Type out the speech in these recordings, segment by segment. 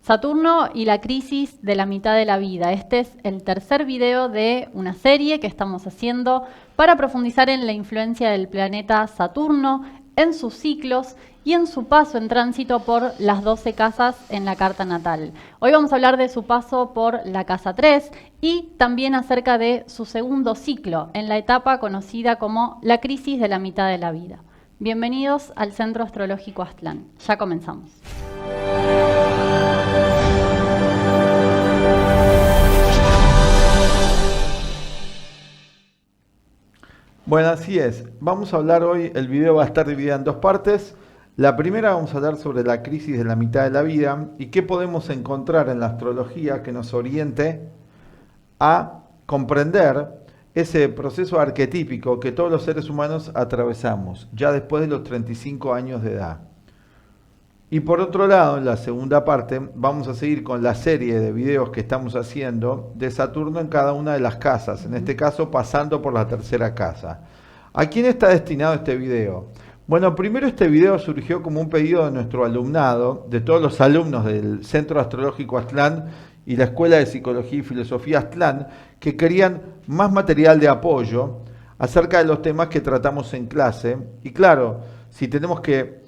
Saturno y la crisis de la mitad de la vida. Este es el tercer video de una serie que estamos haciendo para profundizar en la influencia del planeta Saturno, en sus ciclos y en su paso en tránsito por las 12 casas en la carta natal. Hoy vamos a hablar de su paso por la casa 3 y también acerca de su segundo ciclo en la etapa conocida como la crisis de la mitad de la vida. Bienvenidos al Centro Astrológico Aztlán. Ya comenzamos. Bueno, así es. Vamos a hablar hoy, el video va a estar dividido en dos partes. La primera vamos a hablar sobre la crisis de la mitad de la vida y qué podemos encontrar en la astrología que nos oriente a comprender ese proceso arquetípico que todos los seres humanos atravesamos, ya después de los 35 años de edad. Y por otro lado, en la segunda parte, vamos a seguir con la serie de videos que estamos haciendo de Saturno en cada una de las casas, en este caso pasando por la tercera casa. ¿A quién está destinado este video? Bueno, primero este video surgió como un pedido de nuestro alumnado, de todos los alumnos del Centro Astrológico Aztlán y la Escuela de Psicología y Filosofía Aztlán, que querían más material de apoyo acerca de los temas que tratamos en clase. Y claro, si tenemos que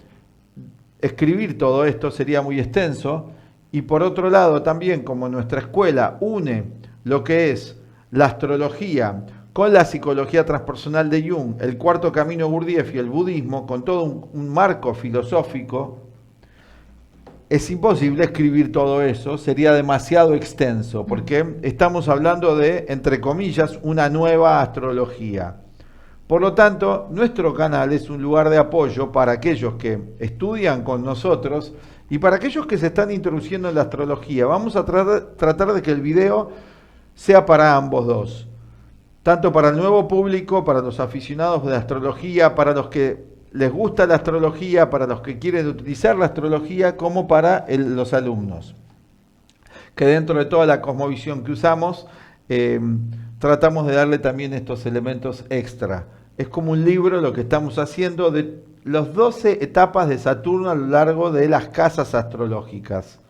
escribir todo esto sería muy extenso, y por otro lado también como nuestra escuela une lo que es la astrología con la psicología transpersonal de Jung, el cuarto camino Gurdjieff y el budismo, con todo un marco filosófico, es imposible escribir todo eso, sería demasiado extenso, porque estamos hablando de, entre comillas, una nueva astrología. Por lo tanto, nuestro canal es un lugar de apoyo para aquellos que estudian con nosotros y para aquellos que se están introduciendo en la astrología. Vamos a tratar de que el video sea para ambos dos. Tanto para el nuevo público, para los aficionados de la astrología, para los que les gusta la astrología, para los que quieren utilizar la astrología, como para los alumnos. Que dentro de toda la cosmovisión que usamos, tratamos de darle también estos elementos extra. Es como un libro lo que estamos haciendo de las 12 etapas de Saturno a lo largo de las casas astrológicas.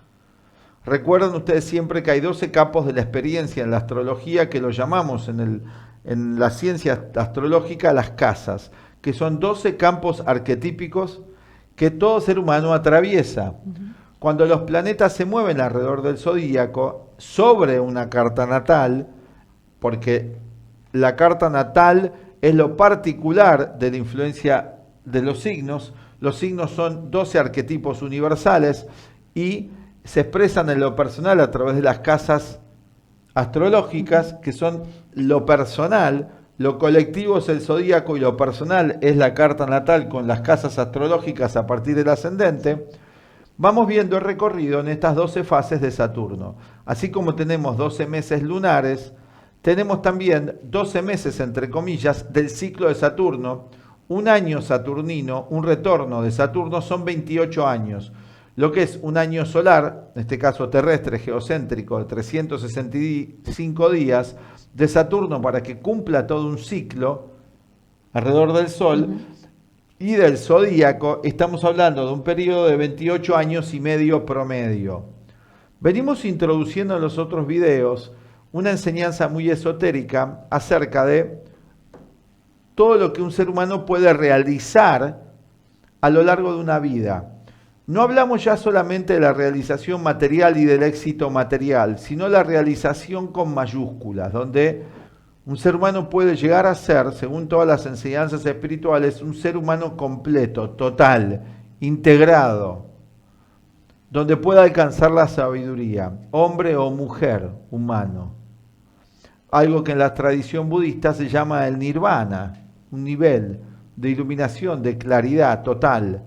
Recuerden ustedes siempre que hay 12 campos de la experiencia en la astrología, que lo llamamos en la ciencia astrológica las casas, que son 12 campos arquetípicos que todo ser humano atraviesa. Cuando los planetas se mueven alrededor del zodíaco, sobre una carta natal, porque la carta natal es lo particular de la influencia de los signos son 12 arquetipos universales y se expresan en lo personal a través de las casas astrológicas, que son lo personal, lo colectivo es el zodíaco y lo personal es la carta natal con las casas astrológicas a partir del ascendente. Vamos viendo el recorrido en estas 12 fases de Saturno. Así como tenemos 12 meses lunares, tenemos también 12 meses, entre comillas, del ciclo de Saturno. Un año saturnino, un retorno de Saturno, son 28 años. Lo que es un año solar, en este caso terrestre, geocéntrico, de 365 días, de Saturno para que cumpla todo un ciclo alrededor del Sol, y del zodíaco, estamos hablando de un periodo de 28 años y medio promedio. Venimos introduciendo en los otros videos una enseñanza muy esotérica acerca de todo lo que un ser humano puede realizar a lo largo de una vida. No hablamos ya solamente de la realización material y del éxito material, sino la realización con mayúsculas, donde un ser humano puede llegar a ser, según todas las enseñanzas espirituales, un ser humano completo, total, integrado, donde pueda alcanzar la sabiduría, hombre o mujer humano. Algo que en la tradición budista se llama el nirvana, un nivel de iluminación, de claridad total.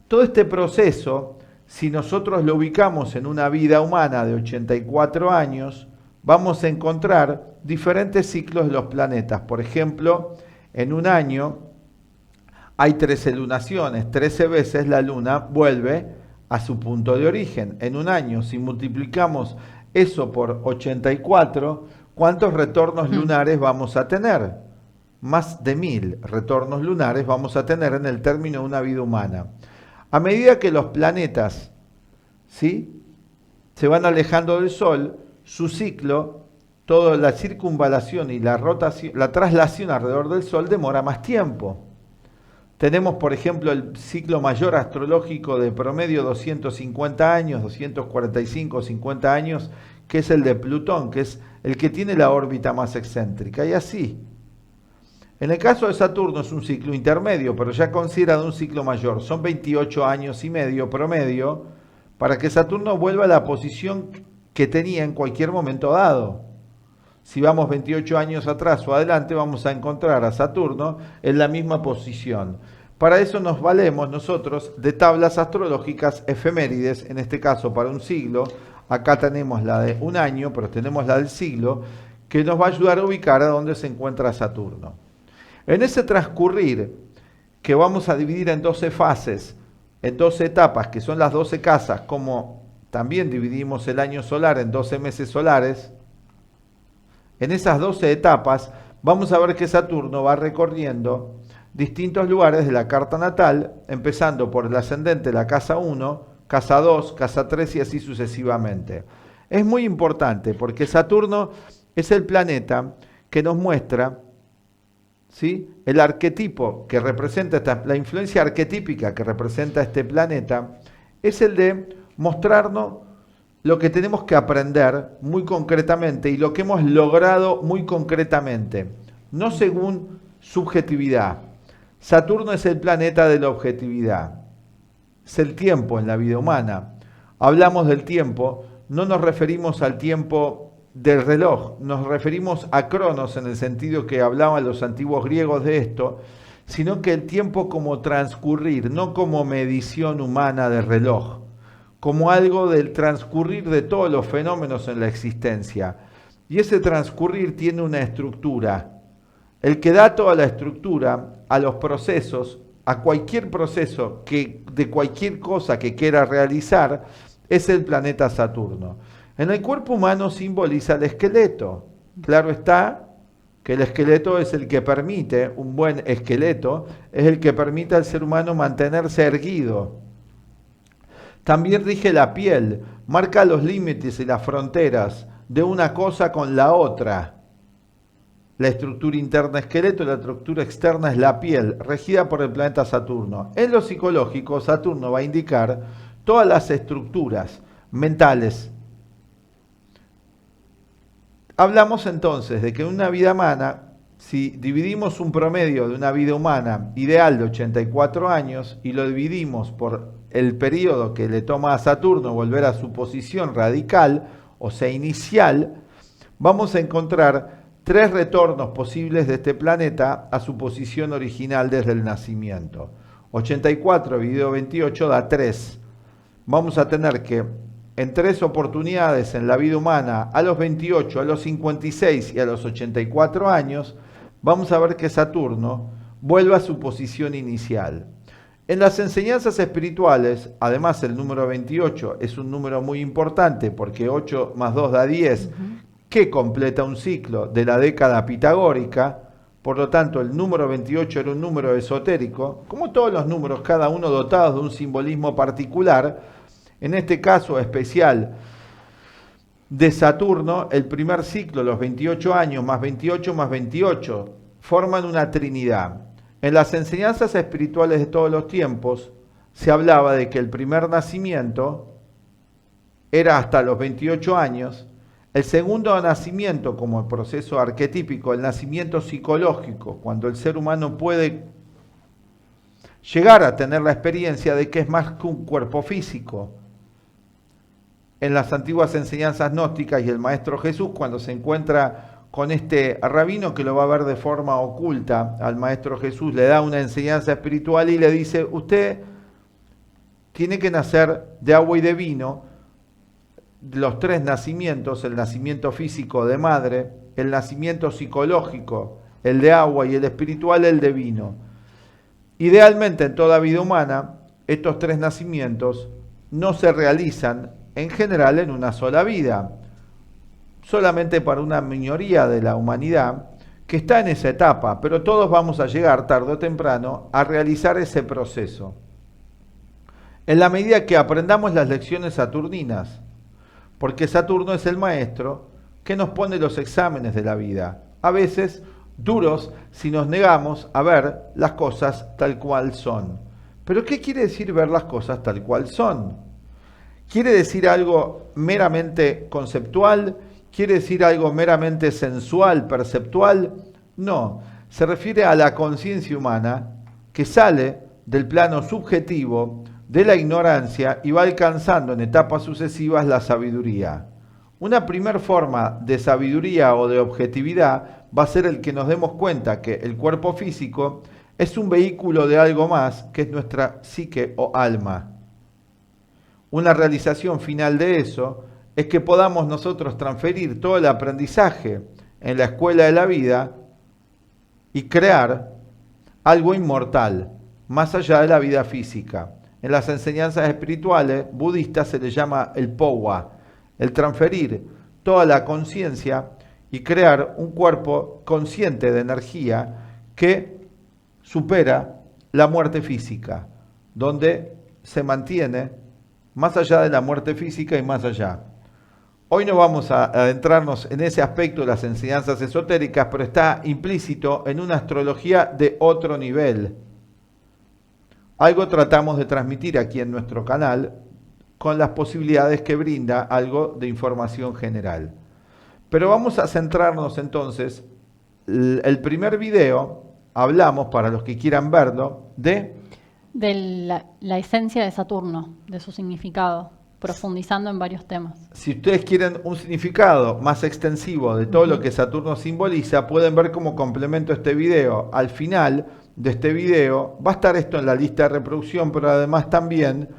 Todo este proceso, si nosotros lo ubicamos en una vida humana de 84 años, vamos a encontrar diferentes ciclos de los planetas. Por ejemplo, en un año hay 13 lunaciones, 13 veces la luna vuelve a su punto de origen. En un año, si multiplicamos eso por 84, ¿cuántos retornos lunares vamos a tener? Más de 1000 retornos lunares vamos a tener en el término de una vida humana. A medida que los planetas ¿sí? Se van alejando del Sol, su ciclo, toda la circunvalación y la rotación, la traslación alrededor del Sol demora más tiempo. Tenemos, por ejemplo, el ciclo mayor astrológico de promedio 250 años, 245, 50 años, que es el de Plutón, que es el que tiene la órbita más excéntrica, y así. En el caso de Saturno es un ciclo intermedio, pero ya considerado un ciclo mayor. Son 28 años y medio promedio para que Saturno vuelva a la posición que tenía en cualquier momento dado. Si vamos 28 años atrás o adelante, vamos a encontrar a Saturno en la misma posición. Para eso nos valemos nosotros de tablas astrológicas efemérides, en este caso para un siglo. Acá tenemos la de un año, pero tenemos la del siglo, que nos va a ayudar a ubicar a dónde se encuentra Saturno. En ese transcurrir, que vamos a dividir en 12 fases, en 12 etapas, que son las 12 casas, como también dividimos el año solar en 12 meses solares, en esas 12 etapas vamos a ver que Saturno va recorriendo distintos lugares de la carta natal, empezando por el ascendente, la casa 1, casa 2, casa 3 y así sucesivamente. Es muy importante porque Saturno es el planeta que nos muestra, ¿sí?, el arquetipo que representa la influencia arquetípica que representa este planeta, es el de mostrarnos lo que tenemos que aprender muy concretamente y lo que hemos logrado muy concretamente, no según subjetividad. Saturno es el planeta de la objetividad, es el tiempo en la vida humana. Hablamos del tiempo, no nos referimos al tiempo del reloj, nos referimos a Cronos en el sentido que hablaban los antiguos griegos de esto, sino que el tiempo como transcurrir, no como medición humana de reloj, como algo del transcurrir de todos los fenómenos en la existencia. Y ese transcurrir tiene una estructura. El que da toda la estructura a los procesos, a cualquier proceso de cualquier cosa que quiera realizar, es el planeta Saturno. En el cuerpo humano simboliza el esqueleto. Claro está que el esqueleto es el que permite, un buen esqueleto, es el que permite al ser humano mantenerse erguido. También rige la piel, marca los límites y las fronteras de una cosa con la otra. La estructura interna es esqueleto, la estructura externa es la piel, regida por el planeta Saturno. En lo psicológico, Saturno va a indicar todas las estructuras mentales. Hablamos entonces de que en una vida humana, si dividimos un promedio de una vida humana ideal de 84 años y lo dividimos por el periodo que le toma a Saturno volver a su posición radical, o sea, inicial, vamos a encontrar 3 retornos posibles de este planeta a su posición original desde el nacimiento. 84 dividido 28 da 3. Vamos a tener que en 3 oportunidades en la vida humana, a los 28, a los 56 y a los 84 años, vamos a ver que Saturno vuelve a su posición inicial. En las enseñanzas espirituales, además el número 28 es un número muy importante porque 8 más 2 da 10, que completa un ciclo de la década pitagórica. Por lo tanto, el número 28 era un número esotérico, como todos los números, cada uno dotados de un simbolismo particular. En este caso especial de Saturno, el primer ciclo, los 28 años más 28 más 28, forman una trinidad. En las enseñanzas espirituales de todos los tiempos se hablaba de que el primer nacimiento era hasta los 28 años, el segundo nacimiento como el proceso arquetípico, el nacimiento psicológico, cuando el ser humano puede llegar a tener la experiencia de que es más que un cuerpo físico. En las antiguas enseñanzas gnósticas y el Maestro Jesús, cuando se encuentra con este rabino que lo va a ver de forma oculta al Maestro Jesús, le da una enseñanza espiritual y le dice, usted tiene que nacer de agua y de vino, los 3 nacimientos, el nacimiento físico de madre, el nacimiento psicológico, el de agua, y el espiritual, el de vino. Idealmente en toda vida humana, estos 3 nacimientos no se realizan en general en una sola vida, solamente para una minoría de la humanidad que está en esa etapa, pero todos vamos a llegar tarde o temprano a realizar ese proceso. en la medida que aprendamos las lecciones saturninas, porque Saturno es el maestro que nos pone los exámenes de la vida, a veces duros si nos negamos a ver las cosas tal cual son. ¿Pero qué quiere decir ver las cosas tal cual son? ¿Quiere decir algo meramente conceptual? ¿Quiere decir algo meramente sensual, perceptual? No, se refiere a la conciencia humana que sale del plano subjetivo de la ignorancia y va alcanzando en etapas sucesivas la sabiduría. Una primer forma de sabiduría o de objetividad va a ser el que nos demos cuenta que el cuerpo físico es un vehículo de algo más que es nuestra psique o alma. Una realización final de eso es que podamos nosotros transferir todo el aprendizaje en la escuela de la vida y crear algo inmortal, más allá de la vida física. En las enseñanzas espirituales budistas se le llama el powa, el transferir toda la conciencia y crear un cuerpo consciente de energía que supera la muerte física, donde se mantiene más allá de la muerte física y más allá. Hoy no vamos a adentrarnos en ese aspecto de las enseñanzas esotéricas, pero está implícito en una astrología de otro nivel. Algo tratamos de transmitir aquí en nuestro canal con las posibilidades que brinda algo de información general. Pero vamos a centrarnos entonces, el primer video, hablamos, para los que quieran verlo, de la esencia de Saturno, de su significado, profundizando en varios temas. Si ustedes quieren un significado más extensivo de todo lo que Saturno simboliza, pueden ver como complemento este video. Al final de este video va a estar esto en la lista de reproducción, pero además también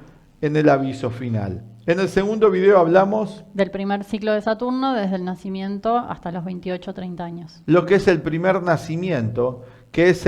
en el aviso final. En el segundo video hablamos del primer ciclo de Saturno desde el nacimiento hasta los 28-30 años. Lo que es el primer nacimiento, que es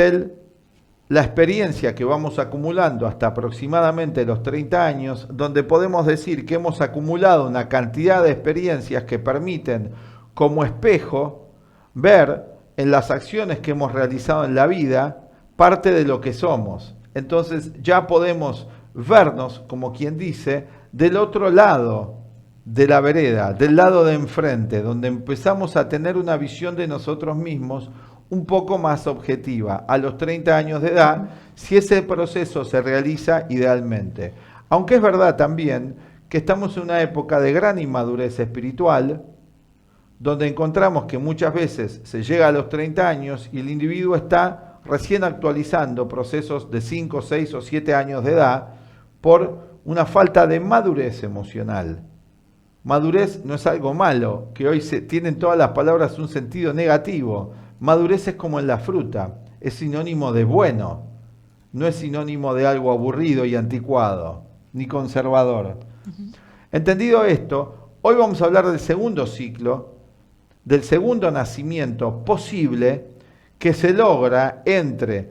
la experiencia que vamos acumulando hasta aproximadamente los 30 años, donde podemos decir que hemos acumulado una cantidad de experiencias que permiten, como espejo, ver en las acciones que hemos realizado en la vida parte de lo que somos. Entonces ya podemos vernos, como quien dice, del otro lado de la vereda, del lado de enfrente, donde empezamos a tener una visión de nosotros mismos un poco más objetiva a los 30 años de edad, si ese proceso se realiza idealmente. Aunque es verdad también que estamos en una época de gran inmadurez espiritual, donde encontramos que muchas veces se llega a los 30 años y el individuo está recién actualizando procesos de 5, 6 o 7 años de edad por una falta de madurez emocional. Madurez no es algo malo, que hoy tienen todas las palabras un sentido negativo. Madurez es como en la fruta, es sinónimo de bueno, no es sinónimo de algo aburrido y anticuado, ni conservador. Entendido esto, hoy vamos a hablar del segundo ciclo, del segundo nacimiento posible que se logra entre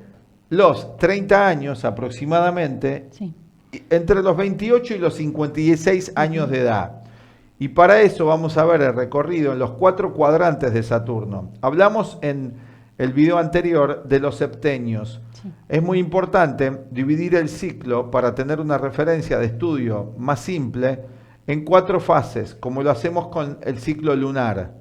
los 30 años aproximadamente, sí, entre los 28 y los 56 años de edad. Y para eso vamos a ver el recorrido en los 4 cuadrantes de Saturno. Hablamos en el video anterior de los septenios. sí. Es muy importante dividir el ciclo para tener una referencia de estudio más simple en 4 fases, como lo hacemos con el ciclo lunar.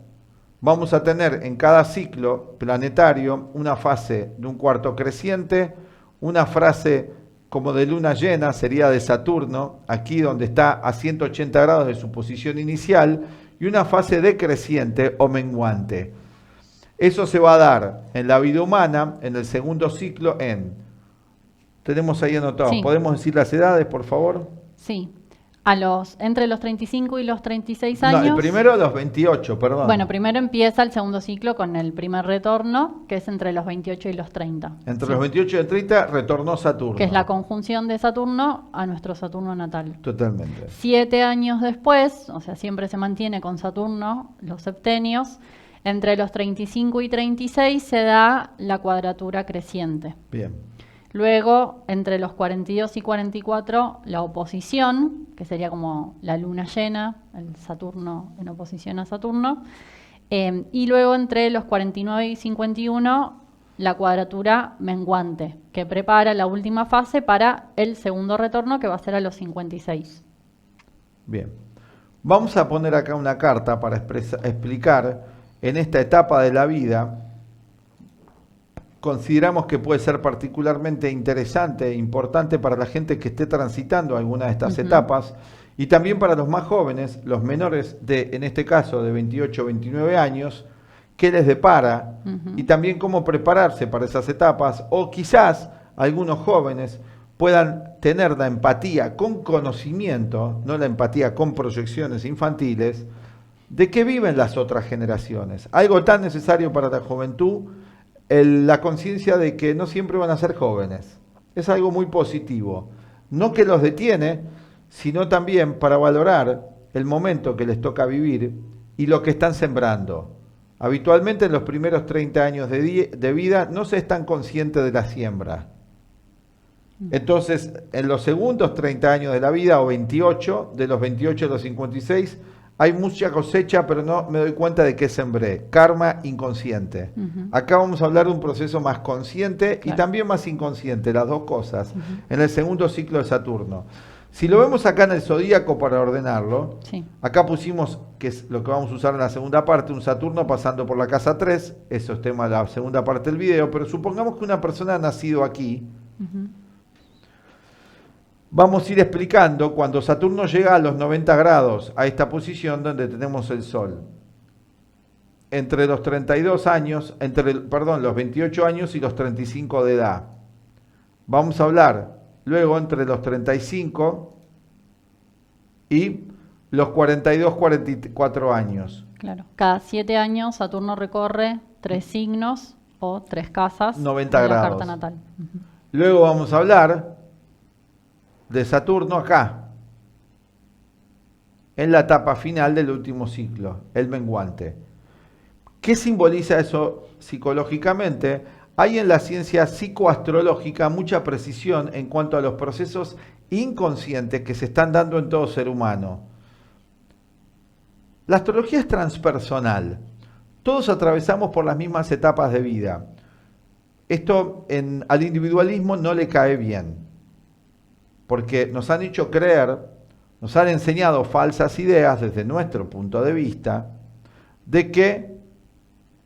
Vamos a tener en cada ciclo planetario una fase de un cuarto creciente, una fase como de luna llena, sería de Saturno, aquí donde está a 180 grados de su posición inicial, y una fase decreciente o menguante. Eso se va a dar en la vida humana, en el segundo ciclo, tenemos ahí anotado, Sí. ¿Podemos decir las edades, por favor? Sí, entre los 35 y los 36 No, años. el primero a los 28, perdón. Bueno, primero empieza el segundo ciclo con el primer retorno, que es entre los 28 y los 30. Entre Sí. los 28 y el 30 retornó Saturno. Que es la conjunción de Saturno a nuestro Saturno natal. Totalmente. 7 años después, o sea, siempre se mantiene con Saturno, los septenios, entre los 35 y 36 se da la cuadratura creciente. Bien. Luego, entre los 42 y 44, la oposición, que sería como la luna llena, el Saturno en oposición a Saturno. Y luego, entre los 49 y 51, la cuadratura menguante, que prepara la última fase para el segundo retorno, que va a ser a los 56. Bien. Vamos a poner acá una carta para explicar en esta etapa de la vida. Consideramos que puede ser particularmente interesante e importante para la gente que esté transitando alguna de estas etapas, y también para los más jóvenes, los menores de, en este caso, de 28 o 29 años, qué les depara y también cómo prepararse para esas etapas, o quizás algunos jóvenes puedan tener la empatía con conocimiento, no la empatía con proyecciones infantiles, de qué viven las otras generaciones. Algo tan necesario para la juventud, la conciencia de que no siempre van a ser jóvenes. Es algo muy positivo. No que los detiene, sino también para valorar el momento que les toca vivir y lo que están sembrando. Habitualmente en los primeros 30 años de vida no se es tan consciente de la siembra. Entonces, en los segundos 30 años de la vida, o 28, de los 28 a los 56, hay mucha cosecha, pero no me doy cuenta de qué sembré. Karma inconsciente. Acá vamos a hablar de un proceso más consciente y también más inconsciente, las dos cosas, en el segundo ciclo de Saturno. Si lo vemos acá en el zodíaco para ordenarlo, acá pusimos, que es lo que vamos a usar en la segunda parte, un Saturno pasando por la casa 3, eso es tema de la segunda parte del video, pero supongamos que una persona ha nacido aquí. Vamos a ir explicando cuando Saturno llega a los 90 grados, a esta posición donde tenemos el Sol. Entre los 32 años, los 28 años y los 35 de edad. Vamos a hablar luego entre los 35 y los 42, 44 años. Claro. Cada 7 años Saturno recorre 3 signos o 3 casas 90 de la grados. carta natal. Luego vamos a hablar de Saturno acá, en la etapa final del último ciclo, el menguante. ¿Qué simboliza eso psicológicamente? Hay en la ciencia psicoastrológica mucha precisión en cuanto a los procesos inconscientes que se están dando en todo ser humano. La astrología es transpersonal. Todos atravesamos por las mismas etapas de vida. Esto al individualismo no le cae bien, porque nos han hecho creer, nos han enseñado falsas ideas desde nuestro punto de vista, de que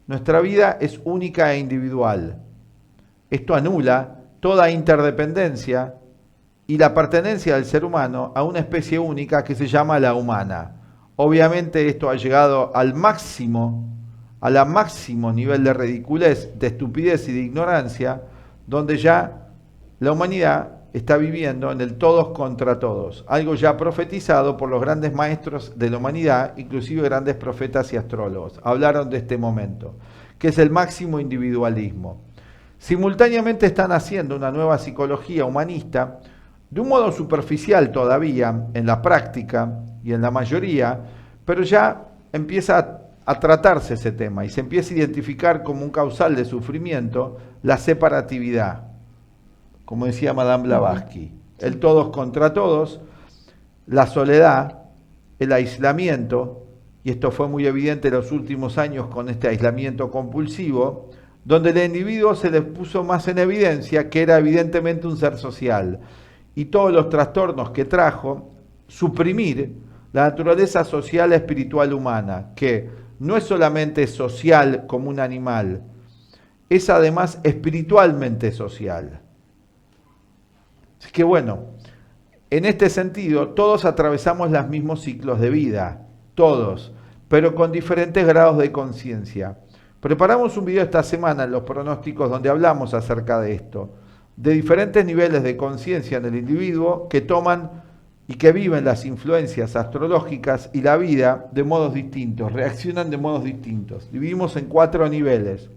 nuestra vida es única e individual. Esto anula toda interdependencia y la pertenencia del ser humano a una especie única que se llama la humana. Obviamente esto ha llegado al máximo nivel de ridiculez, de estupidez y de ignorancia, donde ya la humanidad está viviendo en el todos contra todos, algo ya profetizado por los grandes maestros de la humanidad, inclusive grandes profetas y astrólogos. Hablaron de este momento, que es el máximo individualismo. Simultáneamente están haciendo una nueva psicología humanista, de un modo superficial todavía, en la práctica y en la mayoría, pero ya empieza a tratarse ese tema y se empieza a identificar como un causal de sufrimiento la separatividad. Como decía Madame Blavatsky, el todos contra todos, la soledad, el aislamiento, y esto fue muy evidente en los últimos años con este aislamiento compulsivo, donde el individuo se le puso más en evidencia que era evidentemente un ser social, y todos los trastornos que trajo, suprimir la naturaleza social espiritual humana, que no es solamente social como un animal, es además espiritualmente social. Así que bueno, en este sentido, todos atravesamos los mismos ciclos de vida, todos, pero con diferentes grados de conciencia. Preparamos un video esta semana en los pronósticos donde hablamos acerca de esto, de diferentes niveles de conciencia en el individuo que toman y que viven las influencias astrológicas y la vida de modos distintos, reaccionan de modos distintos. Dividimos en 4 niveles.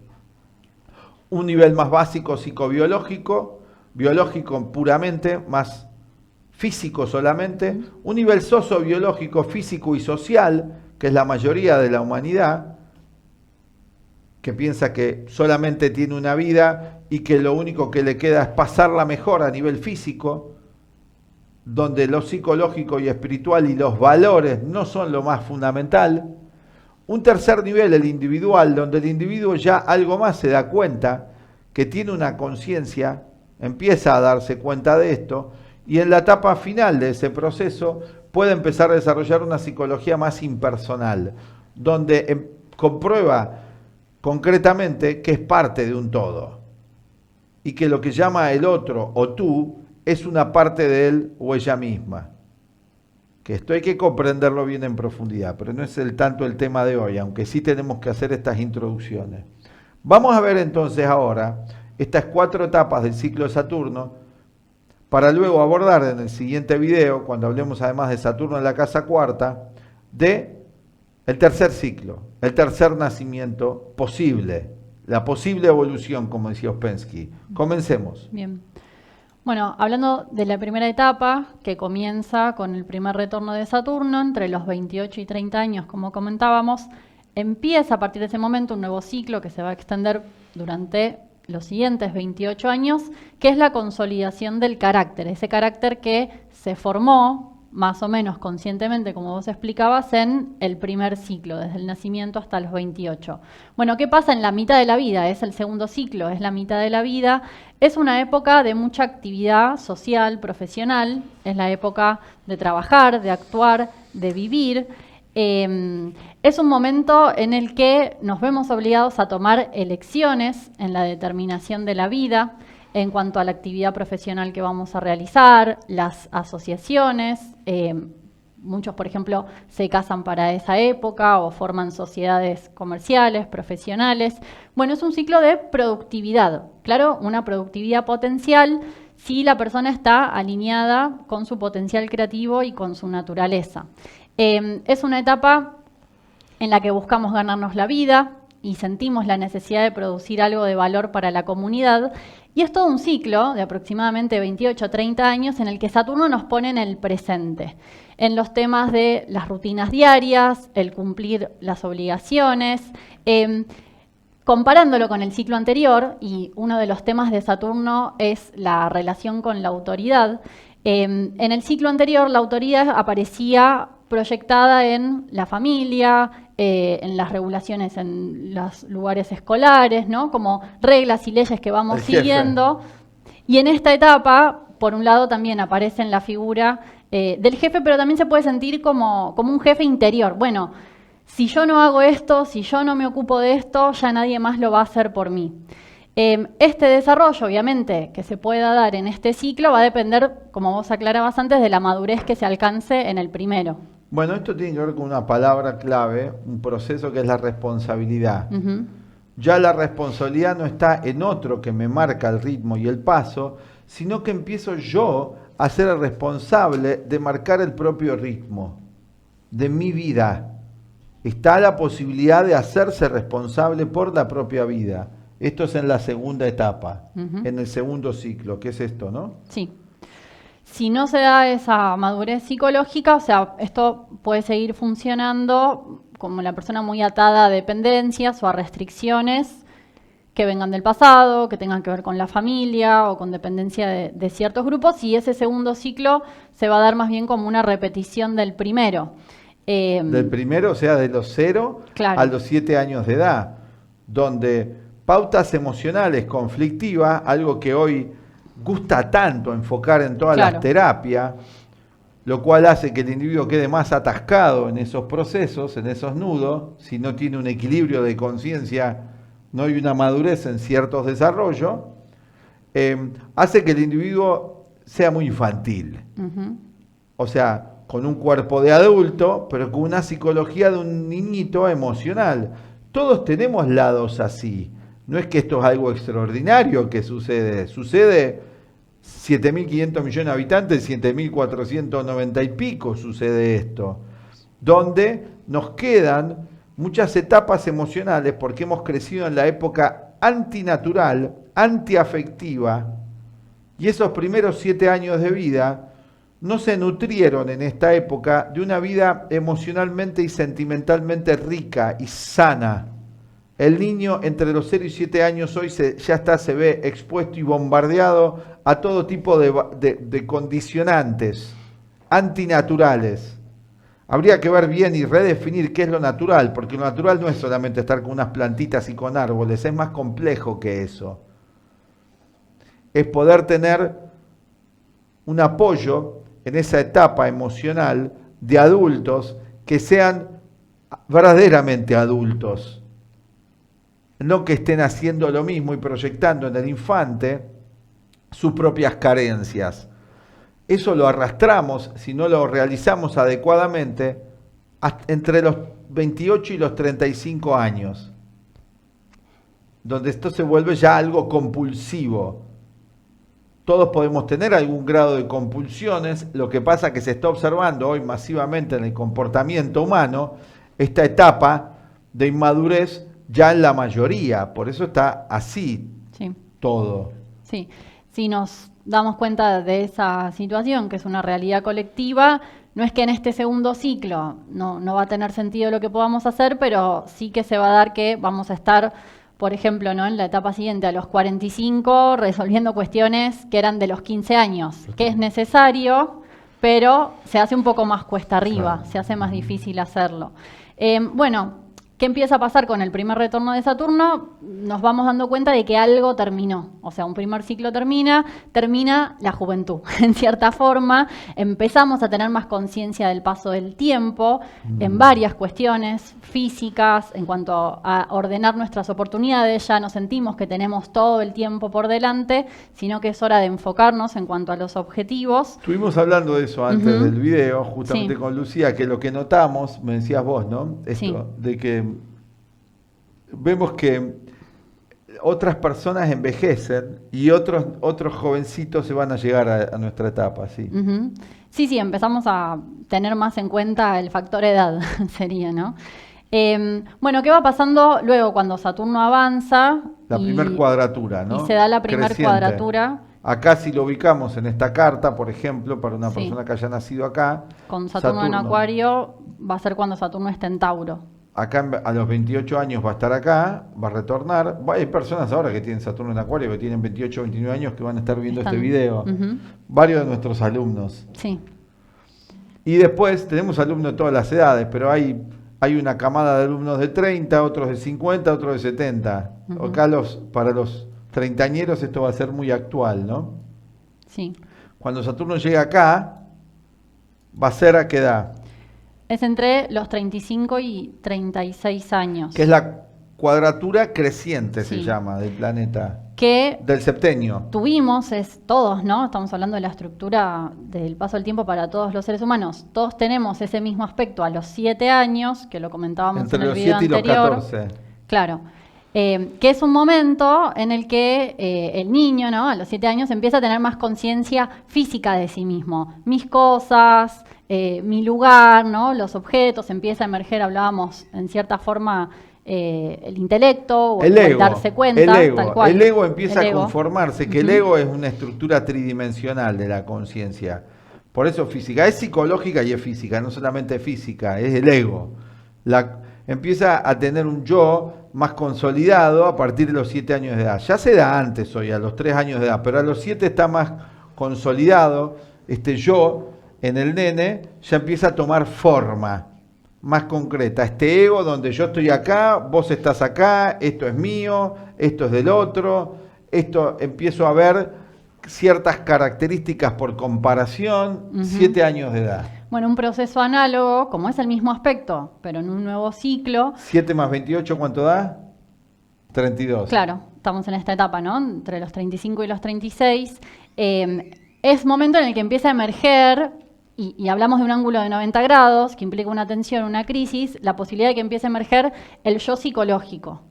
Un nivel más básico psicobiológico, biológico puramente, más físico solamente, un nivel sociobiológico, físico y social, que es la mayoría de la humanidad, que piensa que solamente tiene una vida y que lo único que le queda es pasarla mejor a nivel físico, donde lo psicológico y espiritual y los valores no son lo más fundamental. Un tercer nivel, el individual, donde el individuo ya algo más se da cuenta que tiene una conciencia, empieza a darse cuenta de esto y en la etapa final de ese proceso puede empezar a desarrollar una psicología más impersonal, donde comprueba concretamente que es parte de un todo y que lo que llama el otro o tú es una parte de él o ella misma. Que esto hay que comprenderlo bien en profundidad, pero no es tanto el tema de hoy, aunque sí tenemos que hacer estas introducciones. Vamos a ver entonces ahora estas 4 etapas del ciclo de Saturno, para luego abordar en el siguiente video, cuando hablemos además de Saturno en la casa cuarta, de el tercer ciclo, el tercer nacimiento posible, la posible evolución, como decía Ouspensky. Comencemos. Bien. Bueno, hablando de la primera etapa, que comienza con el primer retorno de Saturno, entre los 28 y 30 años, como comentábamos, empieza a partir de ese momento un nuevo ciclo que se va a extender durante los siguientes 28 años, que es la consolidación del carácter, ese carácter que se formó más o menos conscientemente, como vos explicabas, en el primer ciclo, desde el nacimiento hasta los 28. Bueno, ¿qué pasa en la mitad de la vida? Es el segundo ciclo, es la mitad de la vida. Es una época de mucha actividad social, profesional, es la época de trabajar, de actuar, de vivir. Es un momento en el que nos vemos obligados a tomar elecciones en la determinación de la vida, en cuanto a la actividad profesional que vamos a realizar, las asociaciones. Muchos, por ejemplo, se casan para esa época o forman sociedades comerciales, profesionales. Bueno, es un ciclo de productividad. Claro, una productividad potencial si la persona está alineada con su potencial creativo y con su naturaleza. Es una etapa en la que buscamos ganarnos la vida y sentimos la necesidad de producir algo de valor para la comunidad. Y es todo un ciclo de aproximadamente 28 o 30 años en el que Saturno nos pone en el presente, en los temas de las rutinas diarias, el cumplir las obligaciones, comparándolo con el ciclo anterior, y uno de los temas de Saturno es la relación con la autoridad. En el ciclo anterior la autoridad aparecía proyectada en la familia, en las regulaciones en los lugares escolares, ¿no? Como reglas y leyes que vamos siguiendo. Y en esta etapa, por un lado, también aparece en la figura del jefe, pero también se puede sentir como un jefe interior. Bueno, si yo no hago esto, si yo no me ocupo de esto, ya nadie más lo va a hacer por mí. Este desarrollo, obviamente, que se pueda dar en este ciclo va a depender, como vos aclarabas antes, de la madurez que se alcance en el primero. Bueno, esto tiene que ver con una palabra clave, un proceso que es la responsabilidad. Ya la responsabilidad no está en otro que me marca el ritmo y el paso, sino que empiezo yo a ser el responsable de marcar el propio ritmo de mi vida. Está la posibilidad de hacerse responsable por la propia vida. Esto es en la segunda etapa, en el segundo ciclo, que es esto, ¿no? Sí. Si no se da esa madurez psicológica, o sea, esto puede seguir funcionando como la persona muy atada a dependencias o a restricciones que vengan del pasado, que tengan que ver con la familia o con dependencia de ciertos grupos, y ese segundo ciclo se va a dar más bien como una repetición del primero. Del primero, o sea, de los 0 a los 7 años de edad, donde pautas emocionales conflictivas, algo que hoy gusta tanto enfocar en todas las terapias, lo cual hace que el individuo quede más atascado en esos procesos, en esos nudos, si no tiene un equilibrio de conciencia, no hay una madurez en ciertos desarrollos, hace que el individuo sea muy infantil. O sea, con un cuerpo de adulto, pero con una psicología de un niñito emocional. Todos tenemos lados así. No es que esto es algo extraordinario que sucede. Sucede 7.500 millones de habitantes, 7.490 y pico sucede esto. Donde nos quedan muchas etapas emocionales porque hemos crecido en la época antinatural, antiafectiva, y esos primeros 7 años de vida no se nutrieron en esta época de una vida emocionalmente y sentimentalmente rica y sana. El niño entre los 0 y 7 años hoy ya se ve expuesto y bombardeado a todo tipo de condicionantes antinaturales. Habría que ver bien y redefinir qué es lo natural, porque lo natural no es solamente estar con unas plantitas y con árboles, es más complejo que eso. es poder tener un apoyo en esa etapa emocional de adultos que sean verdaderamente adultos, no que estén haciendo lo mismo y proyectando en el infante sus propias carencias. Eso lo arrastramos, si no lo realizamos adecuadamente, entre los 28 y los 35 años, donde esto se vuelve ya algo compulsivo. Todos podemos tener algún grado de compulsiones, lo que pasa es que se está observando hoy masivamente en el comportamiento humano esta etapa de inmadurez ya en la mayoría, por eso está así Sí. todo. Sí, si nos damos cuenta de esa situación, que es una realidad colectiva, no es que en este segundo ciclo no va a tener sentido lo que podamos hacer, pero sí que se va a dar que vamos a estar, por ejemplo, ¿no?, en la etapa siguiente, a los 45, resolviendo cuestiones que eran de los 15 años, que es necesario, pero se hace un poco más cuesta arriba, Claro. se hace más difícil hacerlo. Bueno, ¿qué empieza a pasar con el primer retorno de Saturno? Nos vamos dando cuenta de que algo terminó. O sea, un primer ciclo termina la juventud. En cierta forma, empezamos a tener más conciencia del paso del tiempo en varias cuestiones físicas, en cuanto a ordenar nuestras oportunidades. Ya no sentimos que tenemos todo el tiempo por delante, sino que es hora de enfocarnos en cuanto a los objetivos. Estuvimos hablando de eso antes del video, justamente Sí. con Lucía, que lo que notamos, me decías vos, ¿no? Esto, Sí. de que vemos que otras personas envejecen y otros jovencitos se van a llegar a nuestra etapa, ¿sí? Ujú. Sí, empezamos a tener más en cuenta el factor edad, sería, ¿no? Bueno, ¿qué va pasando luego cuando Saturno avanza? La primer cuadratura, ¿no? Y se da la primer Creciente. cuadratura. Acá si lo ubicamos en esta carta, por ejemplo, para una Sí. persona que haya nacido acá, Con Saturno en Acuario va a ser cuando Saturno esté en Tauro. acá a los 28 años va a estar acá, va a retornar. Hay personas ahora que tienen Saturno en Acuario, que tienen 28 o 29 años, que van a estar viendo este video. Ujú. Varios de nuestros alumnos. Sí, Y después tenemos alumnos de todas las edades, pero hay una camada de alumnos de 30, otros de 50, otros de 70. Ujú. Acá para los treintañeros esto va a ser muy actual, ¿no? sí. Cuando Saturno llega acá, va a ser a qué edad? Es entre los 35 y 36 años. Que es la cuadratura creciente, se Sí. llama, del planeta, Que del septenio. tuvimos, todos, ¿no? Estamos hablando de la estructura del paso del tiempo para todos los seres humanos. Todos tenemos ese mismo aspecto a los 7 años, que lo comentábamos Entre en el los video 7 y los anterior. 14. Claro. Que es un momento en el que el niño, ¿no?, a los 7 años empieza a tener más conciencia física de sí mismo. Mis cosas, mi lugar, ¿no?, los objetos, empieza a emerger, hablábamos en cierta forma, el intelecto o El el ego, darse cuenta, el ego, tal cual. el ego empieza El a ego. conformarse, que el Ujú. ego es una estructura tridimensional de la conciencia. Por eso física, es psicológica y es física, no solamente física, es el ego. Empieza a tener un yo más consolidado a partir de los 7 años de edad. Ya se da antes hoy, a los 3 años de edad, pero a los 7 está más consolidado. Este yo en el nene ya empieza a tomar forma más concreta. Este ego donde yo estoy acá, vos estás acá, esto es mío, esto es del otro, esto empiezo a ver ciertas características por comparación, 7 años de edad. Bueno, un proceso análogo, como es el mismo aspecto, pero en un nuevo ciclo. 7 más 28, ¿cuánto da? 32. Claro, estamos en esta etapa, ¿no?, entre los 35 y los 36. Es momento en el que empieza a emerger, y hablamos de un ángulo de 90 grados, que implica una tensión, una crisis, la posibilidad de que empiece a emerger el yo psicológico.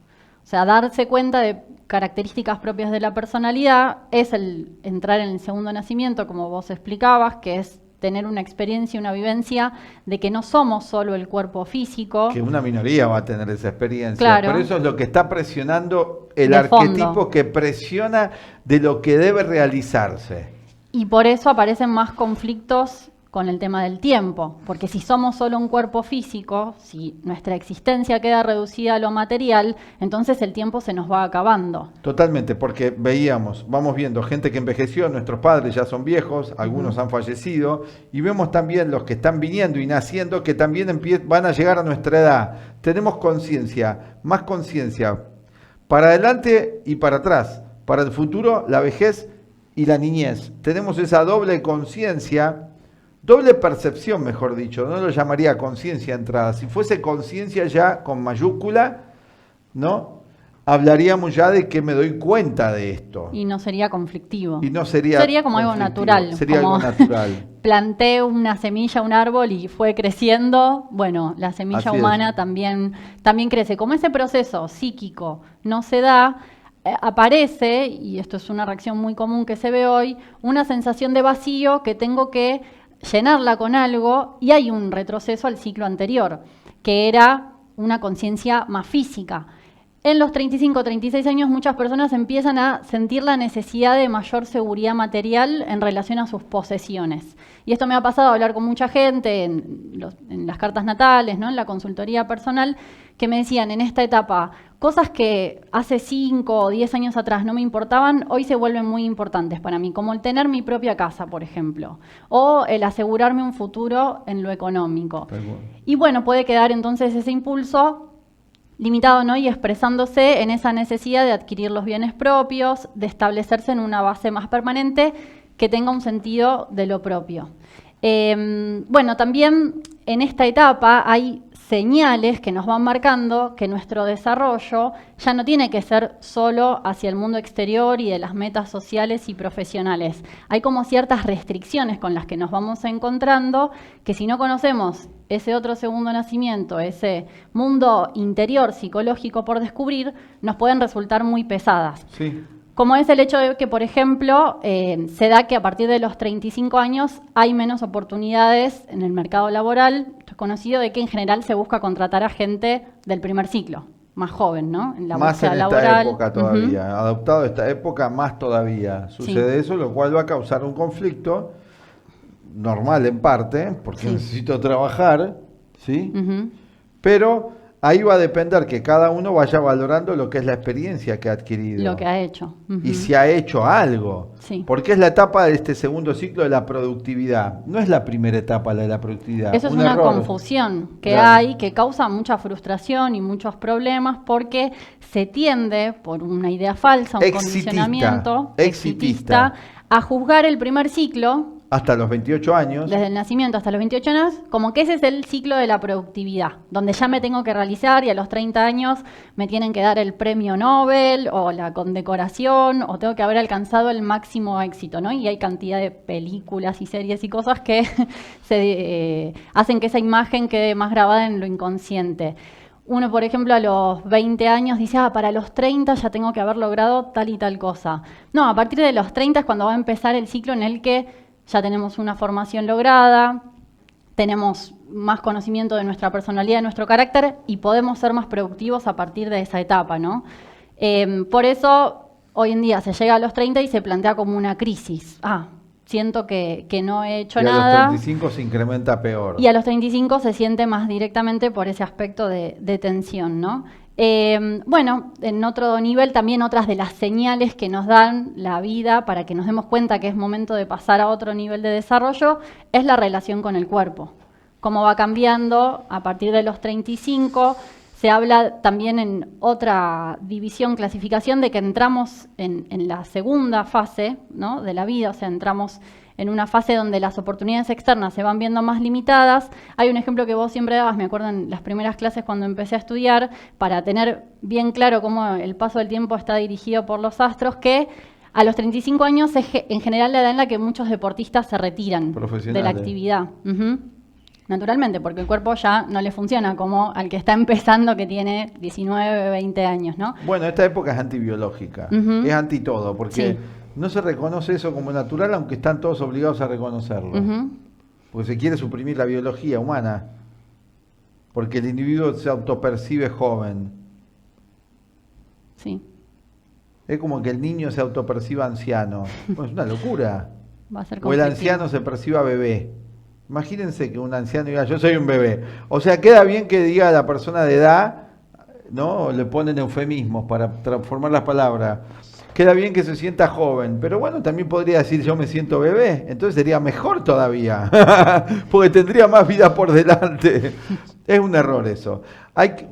O sea, darse cuenta de características propias de la personalidad es el entrar en el segundo nacimiento, como vos explicabas, que es tener una experiencia, una vivencia de que no somos solo el cuerpo físico. Que una minoría va a tener esa experiencia. Claro. Pero eso es lo que está presionando el De arquetipo fondo. que presiona de lo que debe realizarse. Y por eso aparecen más conflictos con el tema del tiempo, porque si somos solo un cuerpo físico, si nuestra existencia queda reducida a lo material, entonces el tiempo se nos va acabando. Totalmente, porque vamos viendo gente que envejeció, nuestros padres ya son viejos, algunos han fallecido, y vemos también los que están viniendo y naciendo que también van a llegar a nuestra edad. Tenemos conciencia, más conciencia, para adelante y para atrás. Para el futuro, la vejez y la niñez. Tenemos esa doble conciencia, doble percepción, mejor dicho, no lo llamaría conciencia entrada. Si fuese conciencia ya con mayúscula, ¿no? Hablaríamos ya de que me doy cuenta de esto. Y no sería conflictivo. Y no sería como algo natural. Sería como algo natural. Planté una semilla, un árbol y fue creciendo. Bueno, la semilla Así humana también crece. Como ese proceso psíquico no se da, aparece, y esto es una reacción muy común que se ve hoy, una sensación de vacío que tengo que llenarla con algo, y hay un retroceso al ciclo anterior, que era una conciencia más física. En los 35, 36 años muchas personas empiezan a sentir la necesidad de mayor seguridad material en relación a sus posesiones. Y esto me ha pasado a hablar con mucha gente en las cartas natales, ¿no? En la consultoría personal, que me decían en esta etapa, cosas que hace 5 o 10 años atrás no me importaban, hoy se vuelven muy importantes para mí, como el tener mi propia casa, por ejemplo, o el asegurarme un futuro en lo económico. Y bueno, puede quedar entonces ese impulso limitado, ¿no? Y expresándose en esa necesidad de adquirir los bienes propios, de establecerse en una base más permanente que tenga un sentido de lo propio. Bueno, también en esta etapa hay señales que nos van marcando que nuestro desarrollo ya no tiene que ser solo hacia el mundo exterior y de las metas sociales y profesionales. Hay como ciertas restricciones con las que nos vamos encontrando que si no conocemos ese otro segundo nacimiento, ese mundo interior psicológico por descubrir, nos pueden resultar muy pesadas. Sí. Como es el hecho de que, por ejemplo, se da que a partir de los 35 años hay menos oportunidades en el mercado laboral. Es conocido de que en general se busca contratar a gente del primer ciclo, más joven, ¿no? En la más en laboral. esta época todavía. Adoptado esta época, más todavía. Sucede eso, lo cual va a causar un conflicto normal en parte, porque necesito trabajar, ¿sí? Pero ahí va a depender que cada uno vaya valorando lo que es la experiencia que ha adquirido. Lo que ha hecho. Y si ha hecho algo. Sí. Porque es la etapa de este segundo ciclo de la productividad. No es la primera etapa la de la productividad. Eso es una confusión que hay, que causa mucha frustración y muchos problemas porque se tiende, por una idea falsa, un condicionamiento exitista, a juzgar el primer ciclo hasta los 28 años. Desde el nacimiento hasta los 28 años, como que ese es el ciclo de la productividad, donde ya me tengo que realizar y a los 30 años me tienen que dar el premio Nobel o la condecoración o tengo que haber alcanzado el máximo éxito, ¿no? Y hay cantidad de películas y series y cosas que hacen que esa imagen quede más grabada en lo inconsciente. Uno, por ejemplo, a los 20 años dice, para los 30 ya tengo que haber logrado tal y tal cosa. No, a partir de los 30 es cuando va a empezar el ciclo en el que ya tenemos una formación lograda, tenemos más conocimiento de nuestra personalidad, de nuestro carácter y podemos ser más productivos a partir de esa etapa, ¿no? Por eso, hoy en día se llega a los 30 y se plantea como una crisis. Siento que no he hecho nada. Y a los 35 se incrementa peor. Y a los 35 se siente más directamente por ese aspecto de tensión, ¿no? Bueno, en otro nivel también otras de las señales que nos dan la vida para que nos demos cuenta que es momento de pasar a otro nivel de desarrollo es la relación con el cuerpo. Cómo va cambiando a partir de los 35. Se habla también en otra división, clasificación, de que entramos en la segunda fase, ¿no? De la vida, o sea, entramos en una fase donde las oportunidades externas se van viendo más limitadas. Hay un ejemplo que vos siempre dabas, me acuerdo en las primeras clases cuando empecé a estudiar, para tener bien claro cómo el paso del tiempo está dirigido por los astros, que a los 35 años es en general la edad en la que muchos deportistas se retiran de la actividad. Naturalmente, porque el cuerpo ya no le funciona como al que está empezando, que tiene 19, 20 años, ¿no? Bueno, esta época es antibiológica, es anti todo, porque no se reconoce eso como natural, aunque están todos obligados a reconocerlo. Porque se quiere suprimir la biología humana, porque el individuo se autopercibe joven. Sí. Es como que el niño se autoperciba anciano. Bueno, es una locura. Va a ser o el anciano se perciba bebé. Imagínense que un anciano diga, yo soy un bebé. O sea, queda bien que diga a la persona de edad, ¿no? Le ponen eufemismos para transformar las palabras. Queda bien que se sienta joven, pero bueno, también podría decir yo me siento bebé, entonces sería mejor todavía, porque tendría más vida por delante. Es un error eso.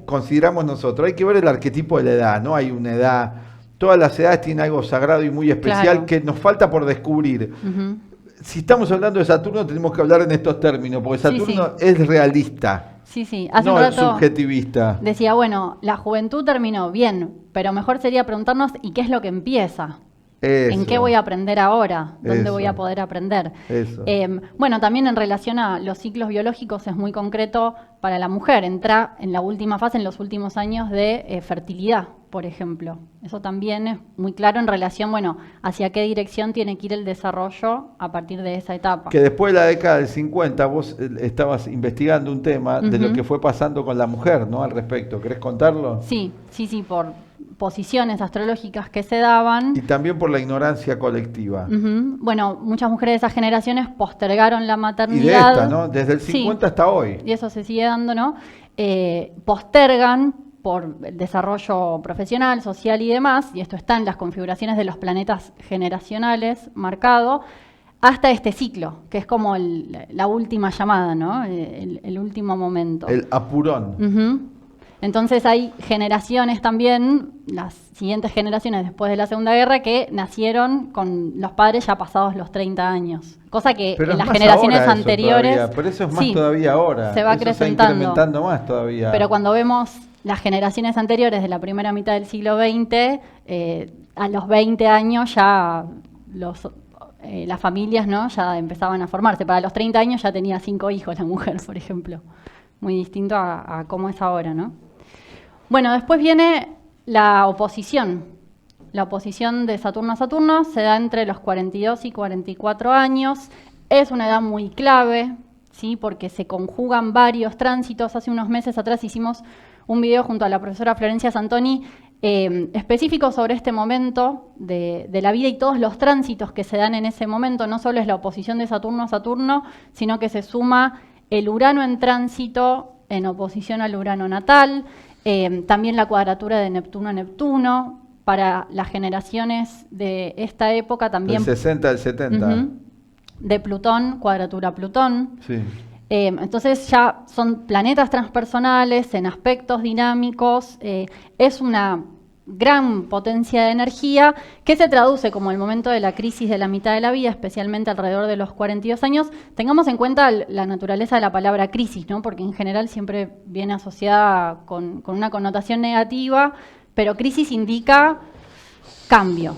Consideramos nosotros, hay que ver el arquetipo de la edad, no hay una edad todas las edades tienen algo sagrado y muy especial Claro. que nos falta por descubrir. Ujú. Si estamos hablando de Saturno, tenemos que hablar en estos términos, porque Sí, Saturno es realista, Sí, sí. Hace no un es rato subjetivista. decía, bueno, la juventud terminó bien, pero mejor sería preguntarnos, ¿y qué es lo que empieza? ¿En qué Eso, voy a aprender ahora? ¿Dónde voy a Eso. poder aprender? Eso. Bueno, también en relación a los ciclos biológicos es muy concreto para la mujer. Entra en la última fase, en los últimos años de fertilidad, por ejemplo. Eso también es muy claro en relación, bueno, hacia qué dirección tiene que ir el desarrollo a partir de esa etapa. Que después de la década del 50 vos estabas investigando un tema de lo Ujú. que fue pasando con la mujer, ¿no? Al respecto. ¿Querés contarlo? Sí, por posiciones astrológicas que se daban. Y también por la ignorancia colectiva. Ujú. Bueno, muchas mujeres de esas generaciones postergaron la Y de maternidad. esta, ¿no? Desde el Sí. 50 hasta hoy. Y eso se sigue dando, ¿no? Postergan por el desarrollo profesional, social y demás, y esto está en las configuraciones de los planetas generacionales marcado, hasta este ciclo, que es como la última llamada, ¿no? El último momento. El apurón. Ujú. Entonces hay generaciones también, las siguientes generaciones después de la Segunda Guerra, que nacieron con los padres ya pasados los 30 años. Cosa que Pero en es las más generaciones ahora eso anteriores... todavía, pero eso es más sí, todavía ahora. se va Eso está acrecentando. incrementando más todavía. Pero cuando vemos las generaciones anteriores de la primera mitad del siglo XX, a los 20 años ya las familias, ¿no? Ya empezaban a formarse. Para los 30 años ya tenía 5 hijos la mujer, por ejemplo. Muy distinto a cómo es ahora, ¿no? Bueno, después viene la oposición. La oposición de Saturno a Saturno se da entre los 42 y 44 años. Es una edad muy clave, ¿sí? Porque se conjugan varios tránsitos. Hace unos meses atrás hicimos un video junto a la profesora Florencia Santoni específico sobre este momento de la vida y todos los tránsitos que se dan en ese momento. No solo es la oposición de Saturno a Saturno, sino que se suma el Urano en tránsito en oposición al Urano natal, también la cuadratura de Neptuno a Neptuno. Para las generaciones de esta época también... Del 60 al 70. Ujú. De Plutón, cuadratura a Plutón. Sí. Entonces ya son planetas transpersonales en aspectos dinámicos. Es una gran potencia de energía que se traduce como el momento de la crisis de la mitad de la vida, especialmente alrededor de los 42 años. Tengamos en cuenta la naturaleza de la palabra crisis, ¿no? Porque en general siempre viene asociada con una connotación negativa, pero crisis indica cambio.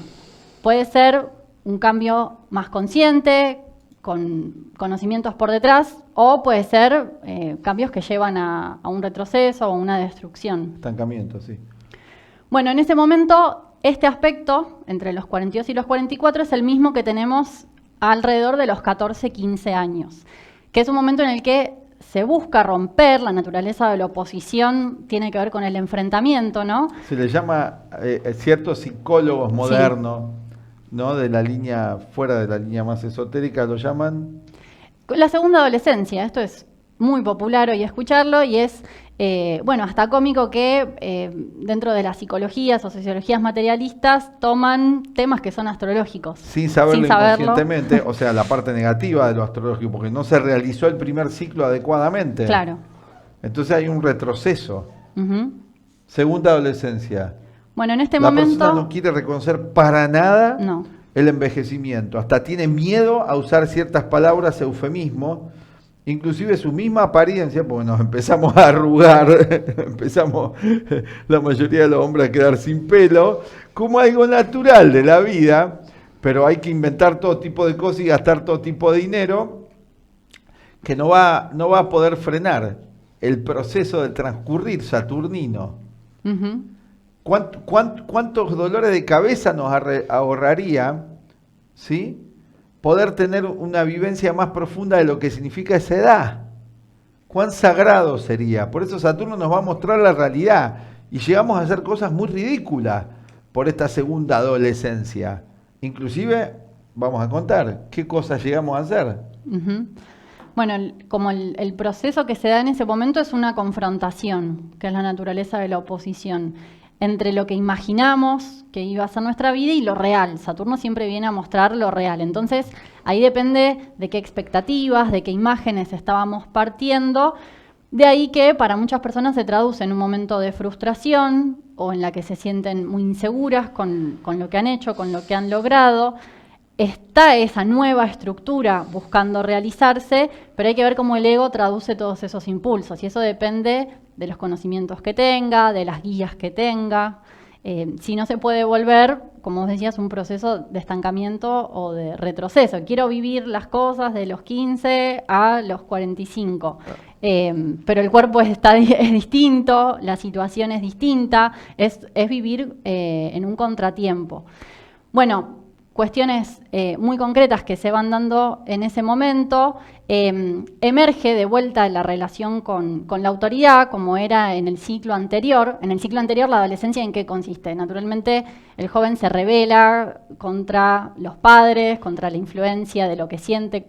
Puede ser un cambio más consciente, con conocimientos por detrás, o puede ser cambios que llevan a un retroceso o una destrucción. Estancamiento, sí. Bueno, en ese momento, este aspecto, entre los 42 y los 44, es el mismo que tenemos alrededor de los 14, 15 años, que es un momento en el que se busca romper. La naturaleza de la oposición tiene que ver con el enfrentamiento, ¿no? Se le llama ciertos psicólogos modernos, ¿no? De la línea, fuera de la línea más esotérica, lo llaman. La segunda adolescencia, esto es muy popular hoy escucharlo y es, bueno, hasta cómico que dentro de las psicologías o sociologías materialistas toman temas que son astrológicos. Sin saberlo Sin saberlo. inconscientemente, o sea, la parte negativa de lo astrológico, porque no se realizó el primer ciclo adecuadamente. Claro. Entonces hay un retroceso. Ujú. Segunda adolescencia. Bueno, en este La momento... persona no quiere reconocer para nada No. el envejecimiento. Hasta tiene miedo a usar ciertas palabras, eufemismos, inclusive su misma apariencia, porque nos empezamos a arrugar, empezamos la mayoría de los hombres a quedar sin pelo, como algo natural de la vida, pero hay que inventar todo tipo de cosas y gastar todo tipo de dinero, que no va a poder frenar el proceso de transcurrir saturnino. Ujú. ¿Cuántos dolores de cabeza nos ahorraría, ¿sí? Poder tener una vivencia más profunda de lo que significa esa edad? ¿Cuán sagrado sería? Por eso Saturno nos va a mostrar la realidad y llegamos a hacer cosas muy ridículas por esta segunda adolescencia. Inclusive, vamos a contar, ¿qué cosas llegamos a hacer? Ujú. Bueno, como el proceso que se da en ese momento es una confrontación, que es la naturaleza de la oposición, entre lo que imaginamos que iba a ser nuestra vida y lo real. Saturno siempre viene a mostrar lo real. Entonces, ahí depende de qué expectativas, de qué imágenes estábamos partiendo. De ahí que para muchas personas se traduce en un momento de frustración, o en la que se sienten muy inseguras con lo que han hecho, con lo que han logrado. Está esa nueva estructura buscando realizarse, pero hay que ver cómo el ego traduce todos esos impulsos, y eso depende de los conocimientos que tenga, de las guías que tenga. Si no, se puede volver, como vos decías, un proceso de estancamiento o de retroceso. Quiero vivir las cosas de los 15 a los 45, pero el cuerpo es distinto, la situación es distinta, es vivir en un contratiempo. Bueno, cuestiones muy concretas que se van dando en ese momento. Emerge de vuelta la relación con la autoridad, como era en el ciclo anterior. En el ciclo anterior, la adolescencia, ¿en qué consiste? Naturalmente, el joven se rebela contra los padres, contra la influencia de lo que siente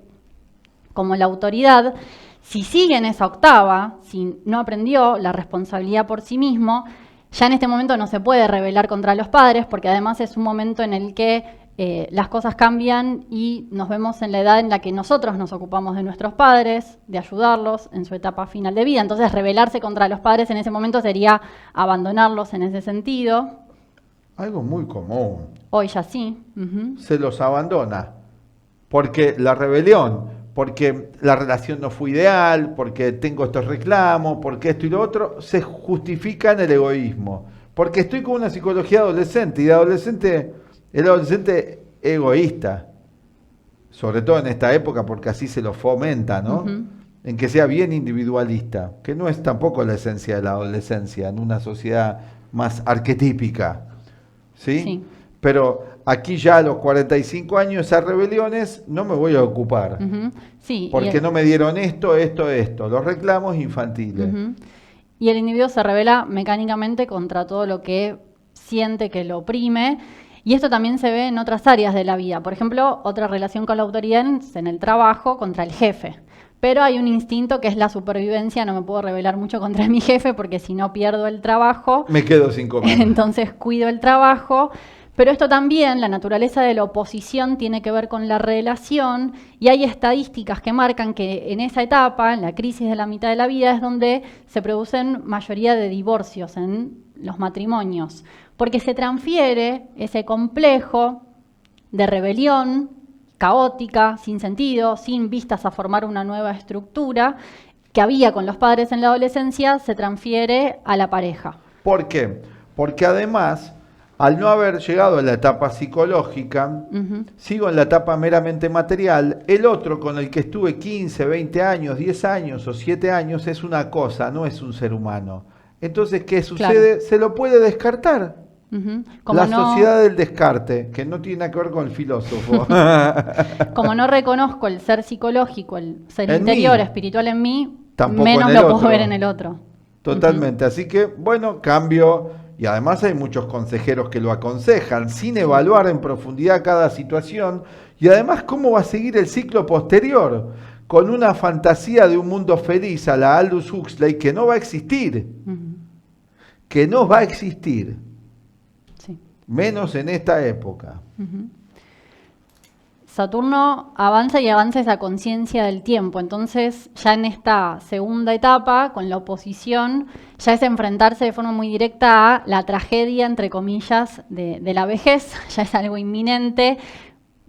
como la autoridad. Si sigue en esa octava, si no aprendió la responsabilidad por sí mismo, ya en este momento no se puede rebelar contra los padres, porque además es un momento en el que las cosas cambian y nos vemos en la edad en la que nosotros nos ocupamos de nuestros padres, de ayudarlos en su etapa final de vida. Entonces, rebelarse contra los padres en ese momento sería abandonarlos en ese sentido. Algo muy común. Hoy ya sí. Se los abandona. Porque la rebelión, porque la relación no fue ideal, porque tengo estos reclamos, porque esto y lo otro, se justifica en el egoísmo. Porque estoy con una psicología adolescente, y de adolescente... El adolescente egoísta, sobre todo en esta época, porque así se lo fomenta, ¿no? En que sea bien individualista, que no es tampoco la esencia de la adolescencia en una sociedad más arquetípica, ¿sí? Sí. Pero aquí ya a los 45 años, esas rebeliones no me voy a ocupar, sí, porque no me dieron esto, los reclamos infantiles. Y el individuo se rebela mecánicamente contra todo lo que siente que lo oprime. Y esto también se ve en otras áreas de la vida. Por ejemplo, otra relación con la autoridad en el trabajo contra el jefe. Pero hay un instinto que es la supervivencia. No me puedo rebelar mucho contra mi jefe porque si no pierdo el trabajo. Me quedo sin comer. Entonces cuido el trabajo. Pero esto también, la naturaleza de la oposición tiene que ver con la relación. Y hay estadísticas que marcan que en esa etapa, en la crisis de la mitad de la vida, es donde se producen mayoría de divorcios en los matrimonios. Porque se transfiere ese complejo de rebelión caótica, sin sentido, sin vistas a formar una nueva estructura que había con los padres en la adolescencia, se transfiere a la pareja. ¿Por qué? Porque además, al no haber llegado a la etapa psicológica, sigo en la etapa meramente material, el otro con el que estuve 15, 20 años, 10 años o 7 años es una cosa, no es un ser humano. Entonces, ¿qué sucede? Claro. Se lo puede descartar. La sociedad del descarte, que no tiene nada que ver con el filósofo. Como no reconozco el ser psicológico, el ser interior, espiritual en mí, tampoco menos lo puedo ver en el otro. Totalmente. Así que, bueno, cambio. Y además hay muchos consejeros que lo aconsejan, sin evaluar en profundidad cada situación. Y además, ¿cómo va a seguir el ciclo posterior? Con una fantasía de un mundo feliz a la Aldous Huxley que no va a existir. Que no va a existir. Menos en esta época. Saturno avanza y avanza esa conciencia del tiempo. Entonces, ya en esta segunda etapa, con la oposición, ya es enfrentarse de forma muy directa a la tragedia, entre comillas, de la vejez. Ya es algo inminente,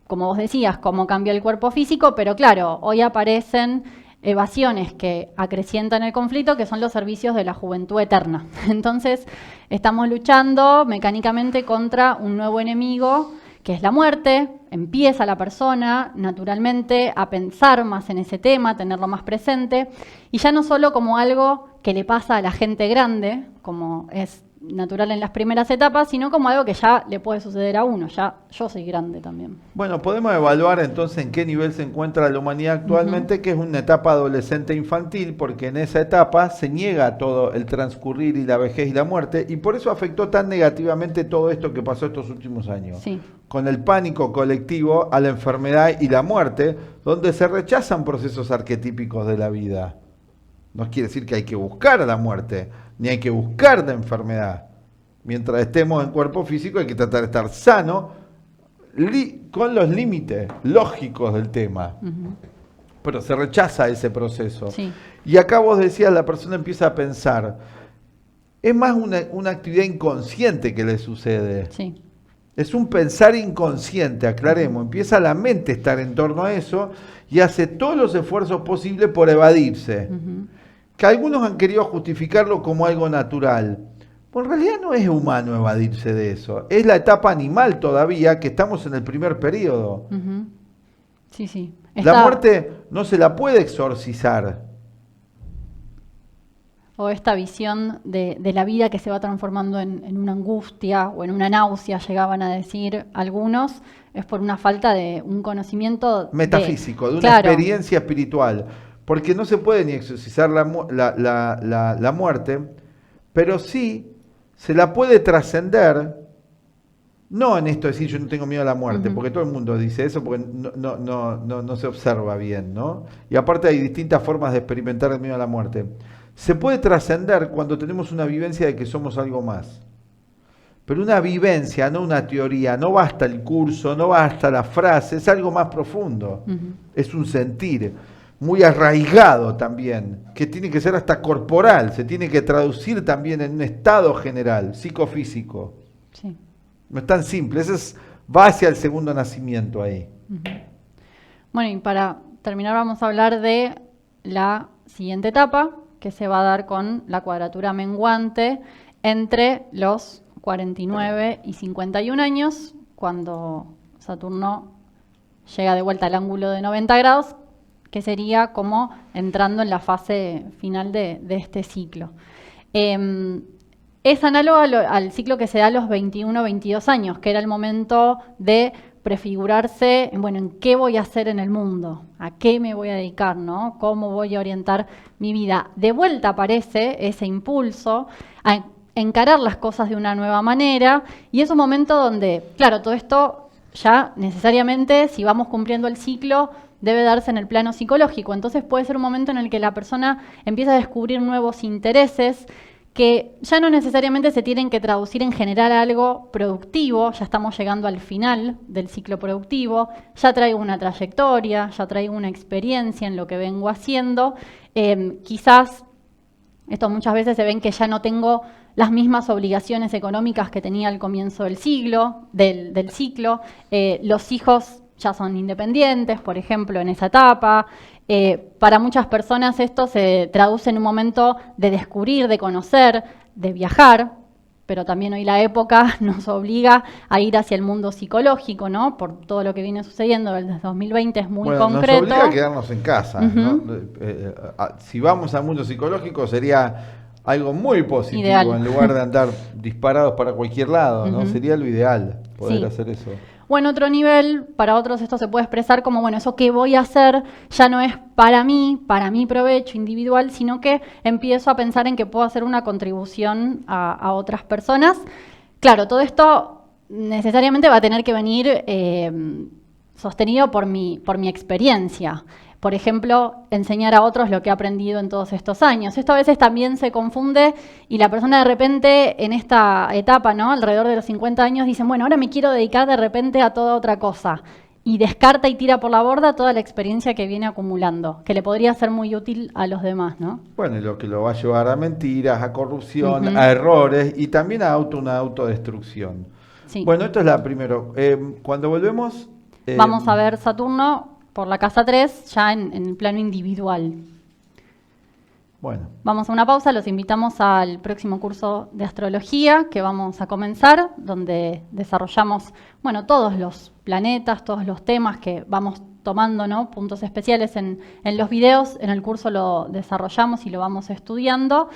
como vos decías, cómo cambia el cuerpo físico, pero claro, hoy aparecen evasiones que acrecientan el conflicto, que son los servicios de la juventud eterna. Entonces, estamos luchando mecánicamente contra un nuevo enemigo, que es la muerte. Empieza la persona, naturalmente, a pensar más en ese tema, a tenerlo más presente, y ya no solo como algo que le pasa a la gente grande, como es natural en las primeras etapas, sino como algo que ya le puede suceder a uno. Ya yo soy grande también. Bueno, podemos evaluar entonces en qué nivel se encuentra la humanidad actualmente, que es una etapa adolescente infantil, porque en esa etapa se niega todo el transcurrir y la vejez y la muerte, y por eso afectó tan negativamente todo esto que pasó estos últimos años. Sí. Con el pánico colectivo a la enfermedad y la muerte, donde se rechazan procesos arquetípicos de la vida. No quiere decir que hay que buscar a la muerte, ni hay que buscar la enfermedad. Mientras estemos en cuerpo físico hay que tratar de estar sano con los límites lógicos del tema. Pero se rechaza ese proceso. Sí. Y acá vos decías, la persona empieza a pensar, es más una actividad inconsciente que le sucede. Sí. Es un pensar inconsciente, aclaremos. Empieza la mente a estar en torno a eso y hace todos los esfuerzos posibles por evadirse. Que algunos han querido justificarlo como algo natural. Pues en realidad no es humano evadirse de eso. Es la etapa animal todavía, que estamos en el primer periodo. Sí, sí. La muerte no se la puede exorcizar. O esta visión de la vida que se va transformando en una angustia o en una náusea, llegaban a decir algunos, es por una falta de un conocimiento metafísico, de una experiencia espiritual. Porque no se puede ni exorcizar la muerte, pero sí se la puede trascender. No en esto de decir yo no tengo miedo a la muerte, porque todo el mundo dice eso, porque no se observa bien, ¿no? Y aparte hay distintas formas de experimentar el miedo a la muerte. Se puede trascender cuando tenemos una vivencia de que somos algo más. Pero una vivencia, no una teoría, no basta el curso, no basta la frase, es algo más profundo. Es un sentir muy arraigado también, que tiene que ser hasta corporal, se tiene que traducir también en un estado general, psicofísico. Sí. No es tan simple, va hacia el segundo nacimiento ahí. Bueno, y para terminar vamos a hablar de la siguiente etapa, que se va a dar con la cuadratura menguante entre los 49 y 51 años, cuando Saturno llega de vuelta al ángulo de 90 grados, que sería como entrando en la fase final de este ciclo. Es análogo al ciclo que se da a los 21-22 años, que era el momento de prefigurarse, bueno, en qué voy a hacer en el mundo, a qué me voy a dedicar, ¿no? Cómo voy a orientar mi vida. De vuelta aparece ese impulso a encarar las cosas de una nueva manera, y es un momento donde, claro, todo esto ya necesariamente, si vamos cumpliendo el ciclo, debe darse en el plano psicológico. Entonces puede ser un momento en el que la persona empieza a descubrir nuevos intereses, que ya no necesariamente se tienen que traducir en generar algo productivo. Ya estamos llegando al final del ciclo productivo, ya traigo una trayectoria, ya traigo una experiencia en lo que vengo haciendo. Quizás, esto muchas veces se ven que ya no tengo las mismas obligaciones económicas que tenía al comienzo del ciclo. Los hijos ya son independientes, por ejemplo, en esa etapa. Para muchas personas esto se traduce en un momento de descubrir, de conocer, de viajar, pero también hoy la época nos obliga a ir hacia el mundo psicológico, ¿no? Por todo lo que viene sucediendo desde 2020 es muy concreto. Nos obliga a quedarnos en casa, ¿no? Si vamos al mundo psicológico sería algo muy positivo, ideal. En lugar de andar disparados para cualquier lado, ¿no? Sería lo ideal poder hacer eso. O en otro nivel, para otros esto se puede expresar como, bueno, eso que voy a hacer ya no es para mi provecho individual, sino que empiezo a pensar en que puedo hacer una contribución a otras personas. Claro, todo esto necesariamente va a tener que venir sostenido por mi experiencia. Por ejemplo, enseñar a otros lo que he aprendido en todos estos años. Esto a veces también se confunde y la persona de repente en esta etapa, ¿no? Alrededor de los 50 años, dicen, bueno, ahora me quiero dedicar de repente a toda otra cosa. Y descarta y tira por la borda toda la experiencia que viene acumulando, que le podría ser muy útil a los demás, ¿no? Bueno, y lo que lo va a llevar a mentiras, a corrupción, a errores y también a una autodestrucción. Sí. Bueno, esto es la primero. Cuando volvemos... vamos a ver Saturno por la casa 3, ya en el plano individual. Bueno. Vamos a una pausa, los invitamos al próximo curso de astrología que vamos a comenzar, donde desarrollamos, bueno, todos los planetas, todos los temas que vamos tomando, ¿no? Puntos especiales en los videos. En el curso lo desarrollamos y lo vamos estudiando,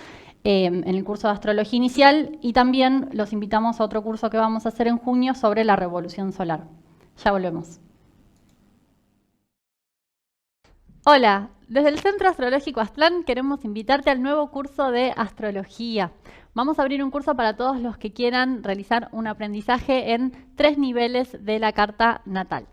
en el curso de astrología inicial, y también los invitamos a otro curso que vamos a hacer en junio sobre la revolución solar. Ya volvemos. Hola, desde el Centro Astrológico Aztlán queremos invitarte al nuevo curso de astrología. Vamos a abrir un curso para todos los que quieran realizar un aprendizaje en 3 niveles de la carta natal.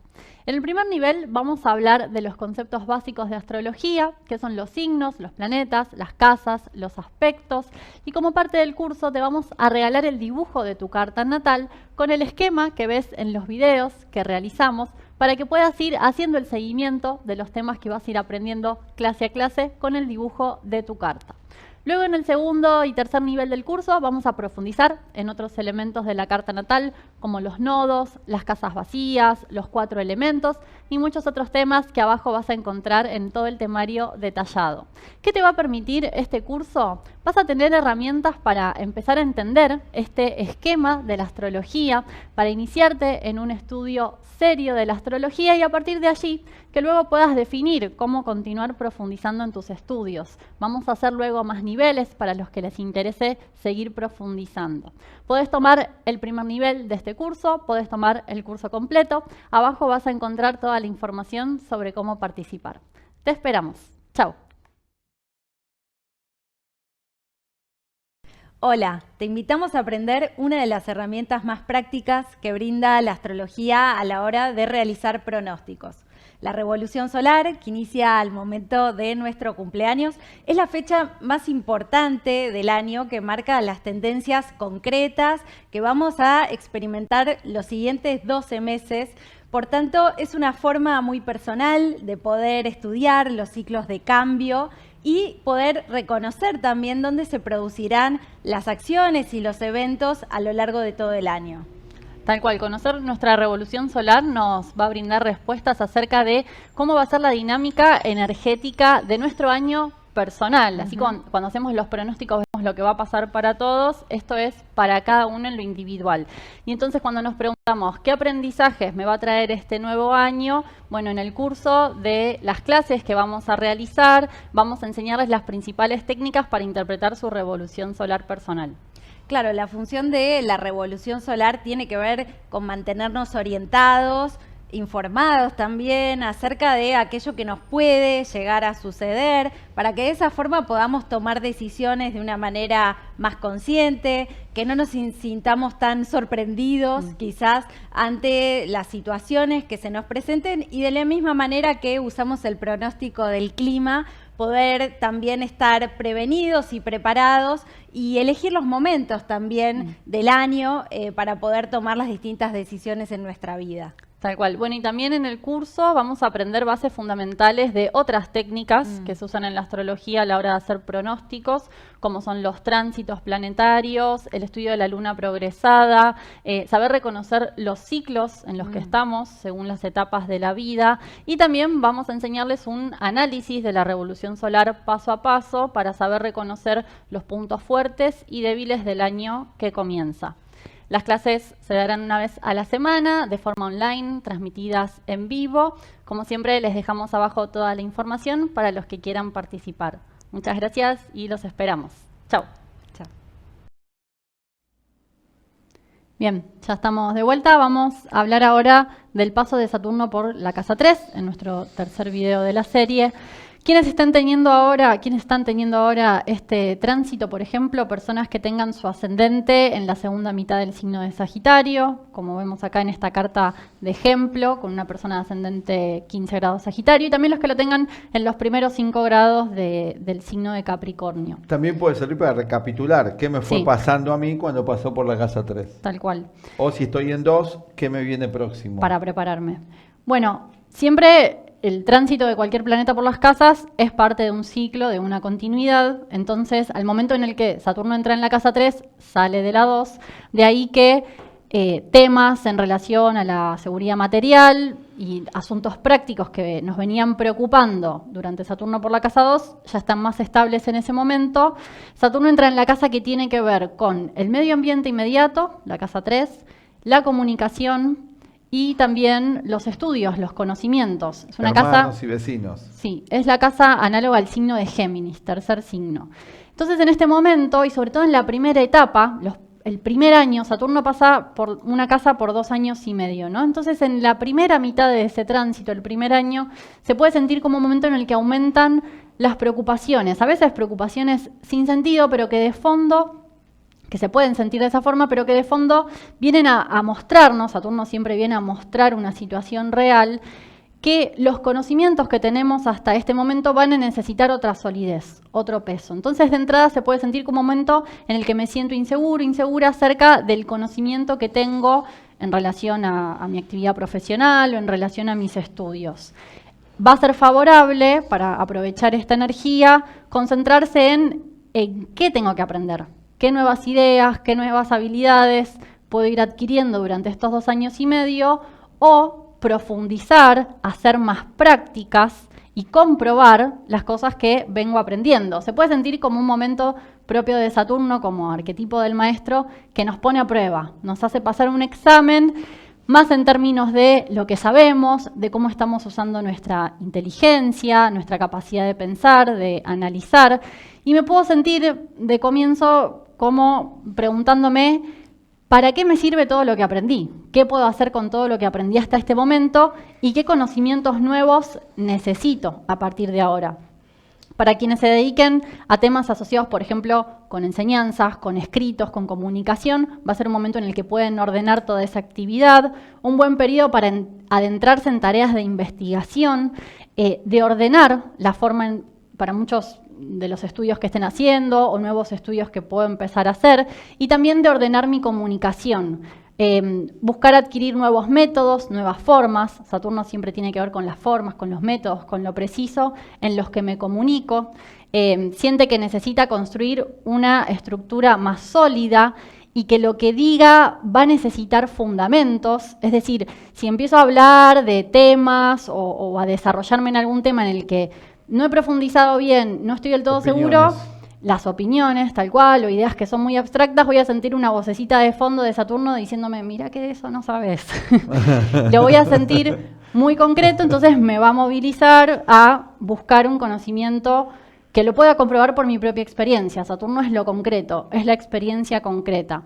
En el primer nivel vamos a hablar de los conceptos básicos de astrología, que son los signos, los planetas, las casas, los aspectos, y como parte del curso te vamos a regalar el dibujo de tu carta natal con el esquema que ves en los videos que realizamos para que puedas ir haciendo el seguimiento de los temas que vas a ir aprendiendo clase a clase con el dibujo de tu carta. Luego, en el segundo y tercer nivel del curso, vamos a profundizar en otros elementos de la carta natal, como los nodos, las casas vacías, los 4 elementos y muchos otros temas que abajo vas a encontrar en todo el temario detallado. ¿Qué te va a permitir este curso? Vas a tener herramientas para empezar a entender este esquema de la astrología, para iniciarte en un estudio serio de la astrología y a partir de allí que luego puedas definir cómo continuar profundizando en tus estudios. Vamos a hacer luego más niveles para los que les interese seguir profundizando. Podés tomar el primer nivel de este curso, podés tomar el curso completo. Abajo vas a encontrar toda la información sobre cómo participar. Te esperamos. Chao. Hola, te invitamos a aprender una de las herramientas más prácticas que brinda la astrología a la hora de realizar pronósticos. La revolución solar, que inicia al momento de nuestro cumpleaños, es la fecha más importante del año que marca las tendencias concretas que vamos a experimentar los siguientes 12 meses. Por tanto, es una forma muy personal de poder estudiar los ciclos de cambio y poder reconocer también dónde se producirán las acciones y los eventos a lo largo de todo el año. Tal cual, conocer nuestra revolución solar nos va a brindar respuestas acerca de cómo va a ser la dinámica energética de nuestro año personal. Así cuando hacemos los pronósticos vemos lo que va a pasar para todos, esto es para cada uno en lo individual. Y entonces cuando nos preguntamos qué aprendizajes me va a traer este nuevo año, bueno, en el curso de las clases que vamos a realizar, vamos a enseñarles las principales técnicas para interpretar su revolución solar personal. Claro, la función de la revolución solar tiene que ver con mantenernos orientados, informados también acerca de aquello que nos puede llegar a suceder, para que de esa forma podamos tomar decisiones de una manera más consciente, que no nos sintamos tan sorprendidos quizás ante las situaciones que se nos presenten y de la misma manera que usamos el pronóstico del clima, poder también estar prevenidos y preparados y elegir los momentos también del año para poder tomar las distintas decisiones en nuestra vida. Tal cual. Bueno, y también en el curso vamos a aprender bases fundamentales de otras técnicas que se usan en la astrología a la hora de hacer pronósticos, como son los tránsitos planetarios, el estudio de la luna progresada, saber reconocer los ciclos en los que estamos según las etapas de la vida, y también vamos a enseñarles un análisis de la revolución solar paso a paso para saber reconocer los puntos fuertes y débiles del año que comienza. Las clases se darán una vez a la semana, de forma online, transmitidas en vivo. Como siempre, les dejamos abajo toda la información para los que quieran participar. Muchas gracias y los esperamos. Chao. Chao. Bien, ya estamos de vuelta. Vamos a hablar ahora del paso de Saturno por la casa 3, en nuestro tercer video de la serie. ¿Quiénes están teniendo ahora este tránsito? Por ejemplo, personas que tengan su ascendente en la segunda mitad del signo de Sagitario, como vemos acá en esta carta de ejemplo, con una persona de ascendente 15 grados Sagitario, y también los que lo tengan en los primeros 5 grados del signo de Capricornio. También puede servir para recapitular qué me fue pasando a mí cuando pasó por la casa 3. Tal cual. O si estoy en 2, qué me viene próximo. Para prepararme. Bueno, siempre el tránsito de cualquier planeta por las casas es parte de un ciclo, de una continuidad. Entonces, al momento en el que Saturno entra en la casa 3, sale de la 2. De ahí que temas en relación a la seguridad material y asuntos prácticos que nos venían preocupando durante Saturno por la casa 2 ya están más estables en ese momento. Saturno entra en la casa que tiene que ver con el medio ambiente inmediato, la casa 3, la comunicación y también los estudios, los conocimientos. Es una Hermanos casa, y vecinos. Sí, es la casa análoga al signo de Géminis, tercer signo. Entonces, en este momento, y sobre todo en la primera etapa, el primer año, Saturno pasa por una casa por 2 años y medio, ¿no? Entonces, en la primera mitad de ese tránsito, el primer año, se puede sentir como un momento en el que aumentan las preocupaciones. A veces preocupaciones sin sentido, pero que de fondo, que se pueden sentir de esa forma, pero que de fondo vienen a mostrarnos, Saturno siempre viene a mostrar una situación real, que los conocimientos que tenemos hasta este momento van a necesitar otra solidez, otro peso. Entonces, de entrada se puede sentir como un momento en el que me siento inseguro, insegura acerca del conocimiento que tengo en relación a mi actividad profesional o en relación a mis estudios. Va a ser favorable, para aprovechar esta energía, concentrarse en en qué tengo que aprender, qué nuevas ideas, qué nuevas habilidades puedo ir adquiriendo durante estos 2 años y medio, o profundizar, hacer más prácticas y comprobar las cosas que vengo aprendiendo. Se puede sentir como un momento propio de Saturno, como arquetipo del maestro, que nos pone a prueba, nos hace pasar un examen, más en términos de lo que sabemos, de cómo estamos usando nuestra inteligencia, nuestra capacidad de pensar, de analizar. Y me puedo sentir de comienzo como preguntándome, ¿para qué me sirve todo lo que aprendí? ¿Qué puedo hacer con todo lo que aprendí hasta este momento? ¿Y qué conocimientos nuevos necesito a partir de ahora? Para quienes se dediquen a temas asociados, por ejemplo, con enseñanzas, con escritos, con comunicación, va a ser un momento en el que pueden ordenar toda esa actividad, un buen periodo para adentrarse en tareas de investigación, de ordenar la forma para muchos de los estudios que estén haciendo o nuevos estudios que puedo empezar a hacer, y también de ordenar mi comunicación. Buscar adquirir nuevos métodos, nuevas formas. Saturno siempre tiene que ver con las formas, con los métodos, con lo preciso en los que me comunico. Siente que necesita construir una estructura más sólida y que lo que diga va a necesitar fundamentos. Es decir, si empiezo a hablar de temas o a desarrollarme en algún tema en el que no he profundizado bien, no estoy del todo seguro, las opiniones, tal cual, o ideas que son muy abstractas, voy a sentir una vocecita de fondo de Saturno diciéndome, mira que de eso no sabes. Lo voy a sentir muy concreto, entonces me va a movilizar a buscar un conocimiento que lo pueda comprobar por mi propia experiencia. Saturno es lo concreto, es la experiencia concreta.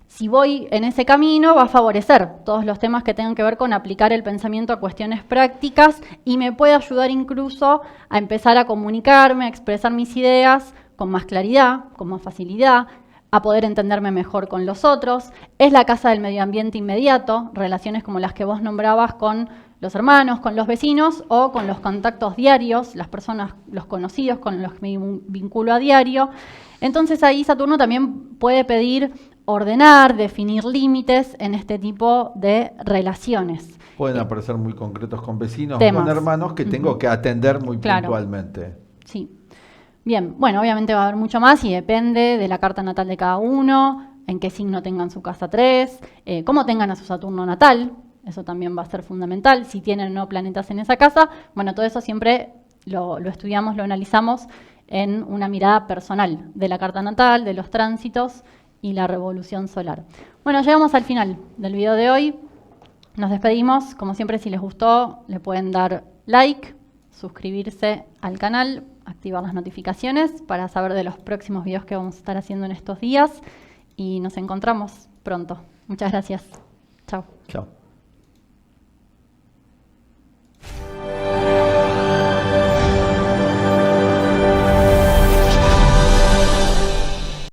Si voy en ese camino, va a favorecer todos los temas que tengan que ver con aplicar el pensamiento a cuestiones prácticas y me puede ayudar incluso a empezar a comunicarme, a expresar mis ideas con más claridad, con más facilidad, a poder entenderme mejor con los otros. Es la casa del medio ambiente inmediato, relaciones como las que vos nombrabas con los hermanos, con los vecinos o con los contactos diarios, las personas, los conocidos con los que me vinculo a diario. Entonces ahí Saturno también puede pedir ordenar, definir límites en este tipo de relaciones. Pueden aparecer muy concretos con vecinos temas. O con hermanos que tengo que atender muy puntualmente. Sí. Bien, bueno, obviamente va a haber mucho más y depende de la carta natal de cada uno, en qué signo tengan su casa 3, cómo tengan a su Saturno natal, eso también va a ser fundamental, si tienen o no planetas en esa casa. Bueno, todo eso siempre lo estudiamos, lo analizamos en una mirada personal de la carta natal, de los tránsitos y la revolución solar. Bueno, llegamos al final del video de hoy. Nos despedimos. Como siempre, si les gustó, le pueden dar like, suscribirse al canal, activar las notificaciones para saber de los próximos videos que vamos a estar haciendo en estos días. Y nos encontramos pronto. Muchas gracias. Chao. Chao.